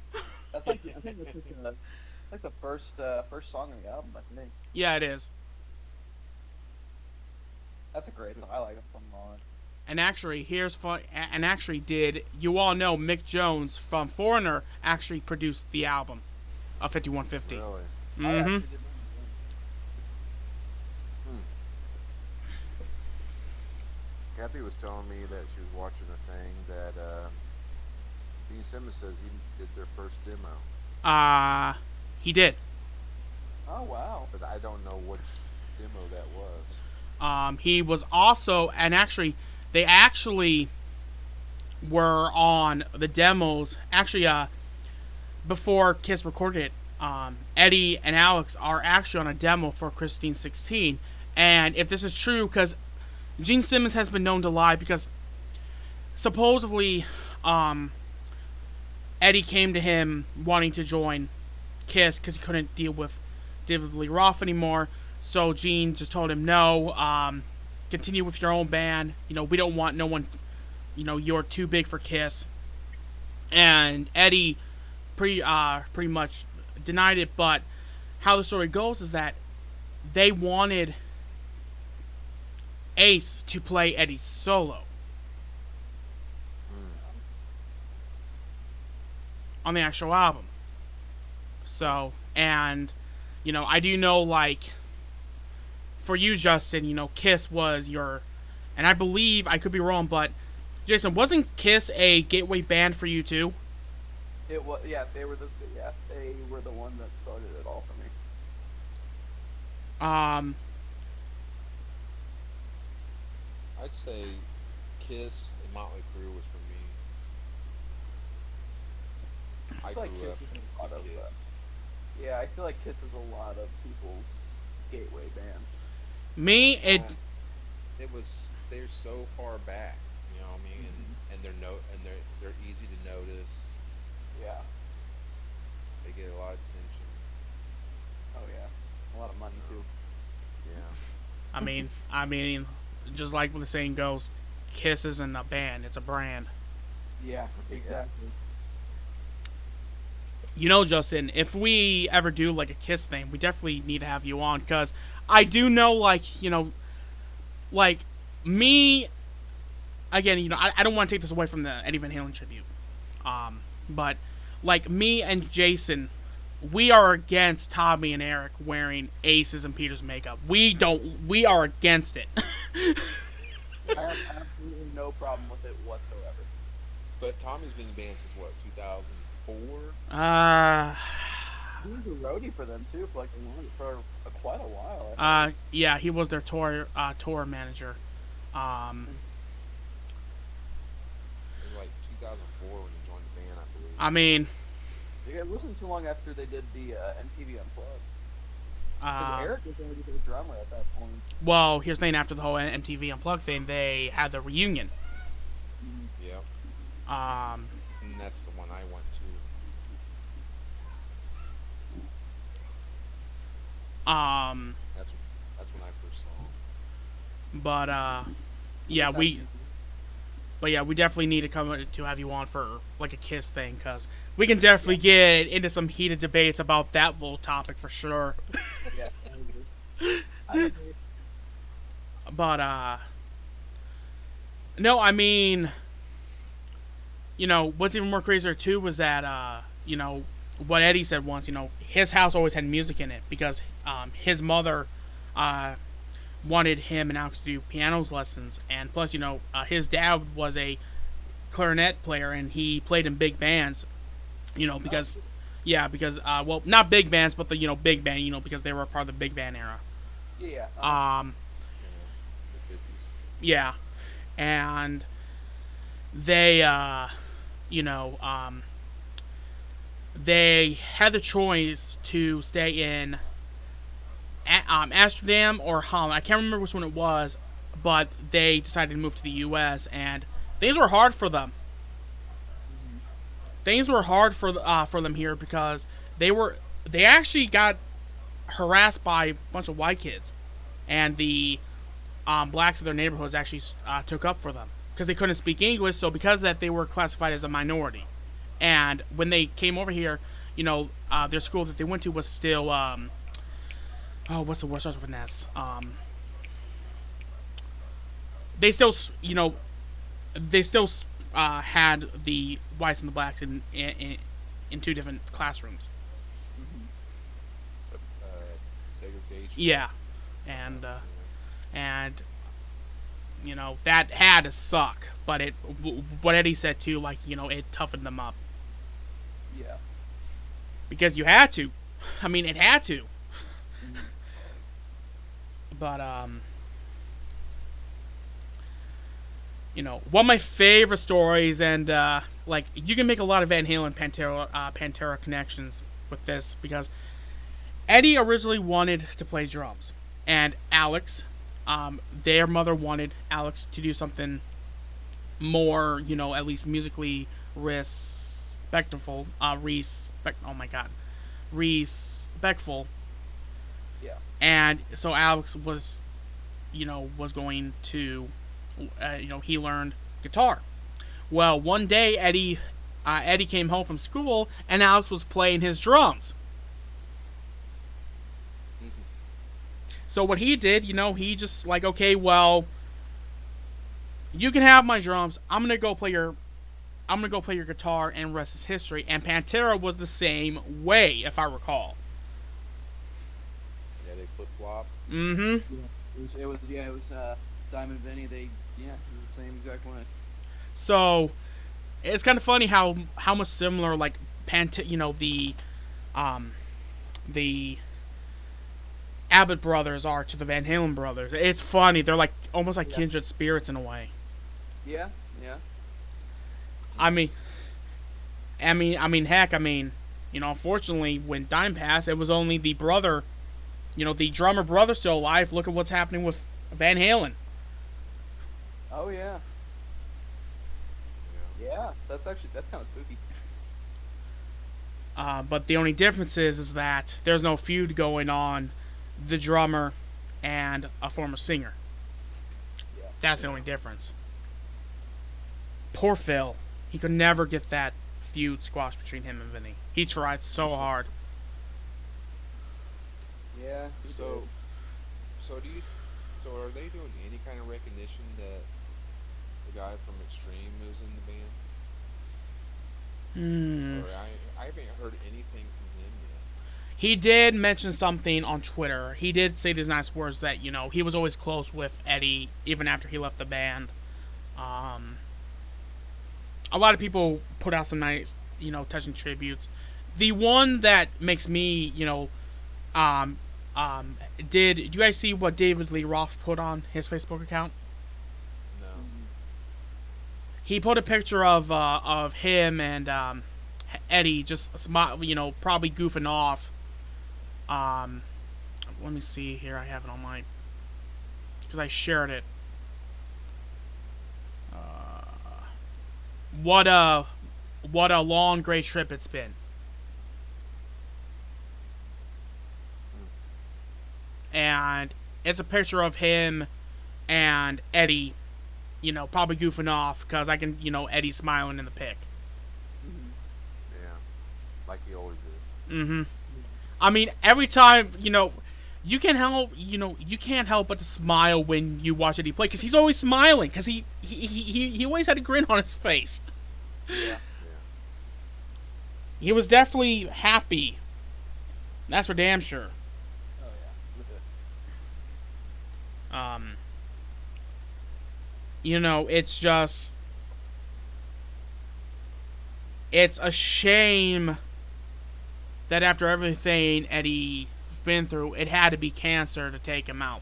Speaker 2: That's like I think that's like the first song on the album. I think
Speaker 1: Yeah, it is.
Speaker 2: that's a great song. I like it from on.
Speaker 1: And actually, here's fun. And actually, did you all know Mick Jones from Foreigner actually produced the album of 5150?
Speaker 3: Really?
Speaker 2: I actually
Speaker 1: Mm-hmm.
Speaker 2: did not
Speaker 3: Gabby was telling me that she was watching a thing that Gene Simmons says he did their first demo,
Speaker 1: He did.
Speaker 2: know. Oh wow.
Speaker 3: but I don't know which demo that was.
Speaker 1: He was also, and actually, they actually were on the demos. Actually, before Kiss recorded it, Eddie and Alex are actually on a demo for Christine 16. And if this is true, because Gene Simmons has been known to lie, because supposedly, Eddie came to him wanting to join Kiss because he couldn't deal with David Lee Roth anymore. So Gene just told him, no, continue with your own band. You know, we don't want no one, you know, you're too big for Kiss. And Eddie pretty much denied it, but how the story goes is that they wanted Ace to play Eddie's solo on the actual album. So, and, you know, I do know, like, for you, Justin, you know, Kiss was your, and I believe, I could be wrong, but, Jason, wasn't Kiss a gateway band for you, too?
Speaker 2: It was they were the one that started it all for me.
Speaker 3: I'd say Kiss and Motley Crue was for me. I
Speaker 2: feel like
Speaker 3: grew up
Speaker 2: Kiss is a lot
Speaker 3: with
Speaker 2: of
Speaker 3: Kiss.
Speaker 2: Yeah, I feel like Kiss is a lot of people's gateway band.
Speaker 1: Me, it,
Speaker 3: They're so far back, you know what I mean, and they're easy to notice.
Speaker 2: Yeah.
Speaker 3: They get a lot of attention.
Speaker 2: Oh yeah. A lot of money too.
Speaker 3: Yeah.
Speaker 1: I mean, just like the saying goes, Kiss isn't a band, it's a brand.
Speaker 2: Yeah, exactly.
Speaker 1: You know, Justin, if we ever do, like, a Kiss thing, we definitely need to have you on, because I do know, like, you know, like, me, again, you know, I don't want to take this away from the Eddie Van Halen tribute, but, like, me and Jason, we are against Tommy and Eric wearing Ace's and Peter's makeup. We are against it.
Speaker 2: I have absolutely no problem with it whatsoever.
Speaker 3: But Tommy's been in the band since what, 2004?
Speaker 2: He was a roadie for them too for quite a while.
Speaker 1: Yeah, he was their tour manager.
Speaker 3: In like 2004 when he joined the band, I believe.
Speaker 1: I mean,
Speaker 2: It wasn't too long after they did the MTV Unplugged. Because Eric was already the drummer at that point.
Speaker 1: well, here's the thing: after the whole MTV Unplugged thing, they had the reunion.
Speaker 3: Yep.
Speaker 1: Um,
Speaker 3: And that's the one I went to. That's when I first saw him.
Speaker 1: but yeah, we definitely need to come to have you on for like a Kiss thing, because we can definitely get into some heated debates about that little topic for sure.
Speaker 2: Yeah, I agree.
Speaker 1: But no, I mean, you know, what's even more crazier too was that you know, what Eddie said once, you know, his house always had music in it because his mother wanted him and Alex to do piano lessons, and plus, you know, his dad was a clarinet player, and he played in big bands. Because because well, not big bands, but the big band. Because they were part of the big band era.
Speaker 2: Yeah.
Speaker 3: The 50s.
Speaker 1: Yeah, and they you know they had the choice to stay in Amsterdam or Holland. I can't remember which one it was, but they decided to move to the U.S. and things were hard for them. Things were hard for them here because they actually got harassed by a bunch of white kids, and the blacks of their neighborhoods actually took up for them because they couldn't speak English. So because of that, they were classified as a minority. And when they came over here, their school that they went to was still what's the word starts with an S? They still had the whites and the blacks in two different classrooms.
Speaker 3: Segregation.
Speaker 1: Yeah, and that had to suck, but what Eddie said too, it toughened them up
Speaker 2: Yeah.
Speaker 1: because you had to. I mean, it had to. But one of my favorite stories, and you can make a lot of Van Halen Pantera connections with this because Eddie originally wanted to play drums, and Alex, their mother wanted Alex to do something more, at least musically respectful. Respectful.
Speaker 2: Yeah.
Speaker 1: And so Alex was going to, he learned guitar. Well, one day Eddie came home from school and Alex was playing his drums. So what he did, he just okay, well, you can have my drums. I'm gonna go play your guitar, and rest is history. And Pantera was the same way, if I recall.
Speaker 3: Yeah, they flip flop.
Speaker 1: Mm-hmm.
Speaker 2: Yeah. It was Diamond Vinny. It was the same exact way.
Speaker 1: So it's kind of funny how much similar the Abbott brothers are to the Van Halen brothers. It's funny. They're almost like kindred spirits in a way.
Speaker 2: Yeah.
Speaker 1: I mean, heck, unfortunately, when Dime passed, it was only the brother, the drummer brother still alive. Look at what's happening with Van Halen.
Speaker 2: Oh yeah. Yeah, that's kind of spooky.
Speaker 1: But the only difference is that there's no feud going on the drummer and a former singer.
Speaker 2: Yeah.
Speaker 1: That's the only difference. Poor Phil. He could never get that feud squashed between him and Vinny. He tried so hard.
Speaker 2: Yeah.
Speaker 3: So are they doing any kind of recognition that the guy from Extreme is in the band? Or I haven't heard anything from him yet.
Speaker 1: He did mention something on Twitter. He did say these nice words that, he was always close with Eddie, even after he left the band. A lot of people put out some nice, touching tributes. The one that makes me, did you guys see what David Lee Roth put on his Facebook account?
Speaker 3: No.
Speaker 1: He put a picture of him and Eddie just probably goofing off. Let me see here. I have it on my, because I shared it. What a long, great trip it's been. And it's a picture of him and Eddie, probably goofing off because I can, Eddie smiling in the pic.
Speaker 3: Yeah, like he always is.
Speaker 1: Mm-hmm. I mean, every time, you can't help but to smile when you watch Eddie play because he's always smiling because he always had a grin on his face.
Speaker 2: Yeah.
Speaker 1: He was definitely happy. That's for damn sure.
Speaker 2: Oh
Speaker 1: It's just it's a shame that after everything Eddie's been through, it had to be cancer to take him out.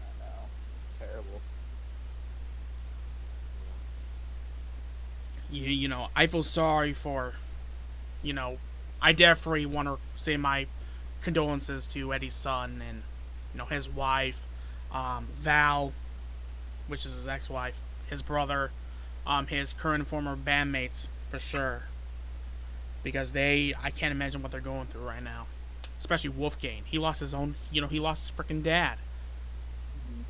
Speaker 2: I know.
Speaker 3: It's terrible.
Speaker 1: You know, I feel sorry for, you know, I definitely want to say my condolences to Eddie's son and, you know, his wife, Val, which is his ex-wife, his brother, his current and former bandmates, for sure. Because I can't imagine what they're going through right now. Especially Wolfgang. He lost his own, he lost his freaking dad.
Speaker 2: Mm-hmm.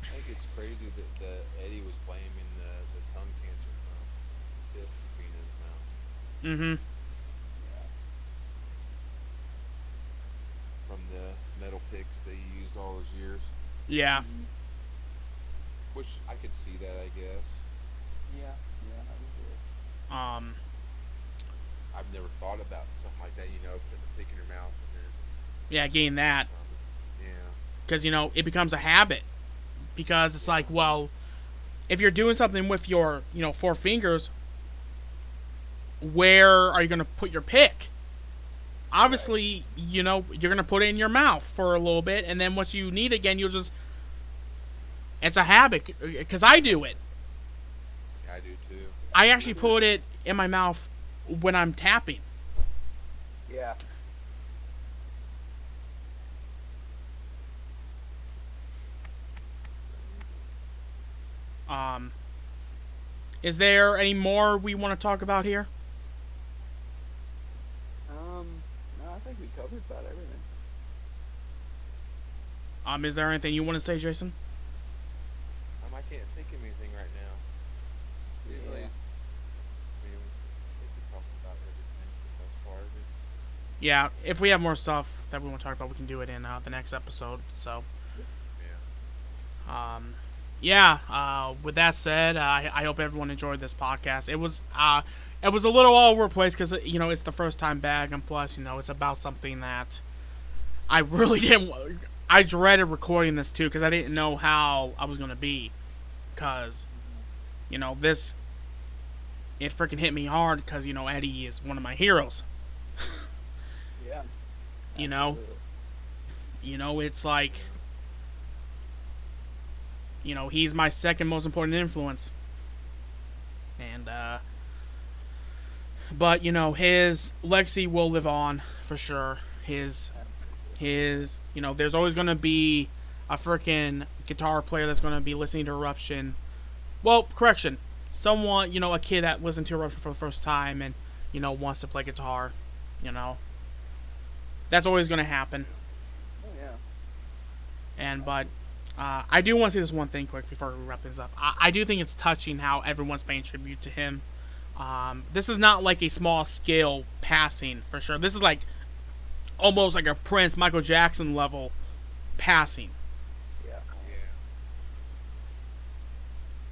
Speaker 3: Yeah. I think it's crazy that Eddie was blaming the tongue cancer from Tiff being in his mouth.
Speaker 1: Mm-hmm.
Speaker 2: Yeah.
Speaker 3: From the metal picks that he used all those years.
Speaker 1: Yeah.
Speaker 2: Mm-hmm.
Speaker 3: Which I could see that, I guess.
Speaker 2: Yeah. Yeah. That was it.
Speaker 1: Um,
Speaker 3: I've never thought about something like that, putting a pick in your mouth and then
Speaker 1: yeah, getting that.
Speaker 3: from it. Yeah.
Speaker 1: Because, it becomes a habit. Because it's like, well, if you're doing something with your, four fingers, where are you going to put your pick? Obviously, you're going to put it in your mouth for a little bit, and then once you need it again, you'll just... It's a habit, because I do it.
Speaker 3: Yeah, I do too.
Speaker 1: I actually put it in my mouth when I'm tapping.
Speaker 2: Yeah.
Speaker 1: Um, is there any more we want to talk about here?
Speaker 2: No, I think we covered about everything.
Speaker 1: Is there anything you want to say, Jason?
Speaker 3: I can't think of anything right now. Really,
Speaker 2: Yeah.
Speaker 3: I mean, I think we talked about everything for the most part.
Speaker 1: Yeah, if we have more stuff that we want to talk about, we can do it in the next episode. So,
Speaker 3: Yeah.
Speaker 1: yeah. With that said, I hope everyone enjoyed this podcast. It was a little all over the place because it's the first time back, and plus it's about something that I really didn't. I dreaded recording this too because I didn't know how I was gonna be. Because this it freaking hit me hard because Eddie is one of my heroes.
Speaker 2: Yeah.
Speaker 1: You know,
Speaker 2: Absolutely.
Speaker 1: it's like, he's my second most important influence. And, but, his legacy will live on, for sure. His, there's always going to be a freaking guitar player that's going to be listening to Eruption. Well, correction. Someone, a kid that listened to Eruption for the first time and, wants to play guitar, That's always going to happen.
Speaker 2: Oh yeah.
Speaker 1: And but I do want to say this one thing quick before we wrap things up. I do think it's touching how everyone's paying tribute to him. This is not like a small scale passing for sure. This is like almost like a Prince, Michael Jackson level passing.
Speaker 2: Yeah.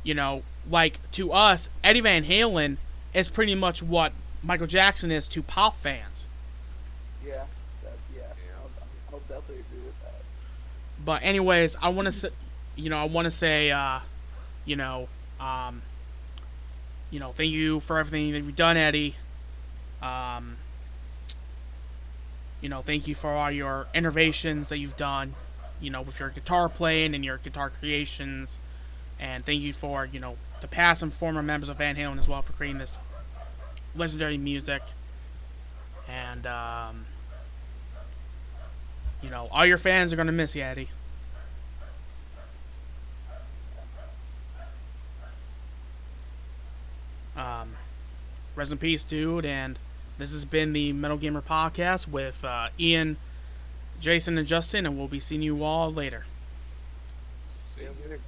Speaker 3: Yeah.
Speaker 1: Like to us, Eddie Van Halen is pretty much what Michael Jackson is to pop fans.
Speaker 2: Yeah. Yeah.
Speaker 3: Yeah.
Speaker 2: I'll definitely agree with that.
Speaker 1: But anyways, I want to say, thank you for everything that you've done, Eddie. Thank you for all your innovations that you've done, with your guitar playing and your guitar creations. And thank you for, the past and former members of Van Halen as well for creating this legendary music. And, all your fans are going to miss you, Eddie. Rest in peace, dude. And this has been the Metal Gamer Podcast with Ian, Jason, and Justin. And we'll be seeing you all later.
Speaker 3: See
Speaker 2: Yeah,
Speaker 3: ya.
Speaker 2: later.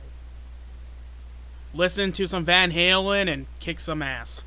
Speaker 1: Listen to some Van Halen and kick some ass.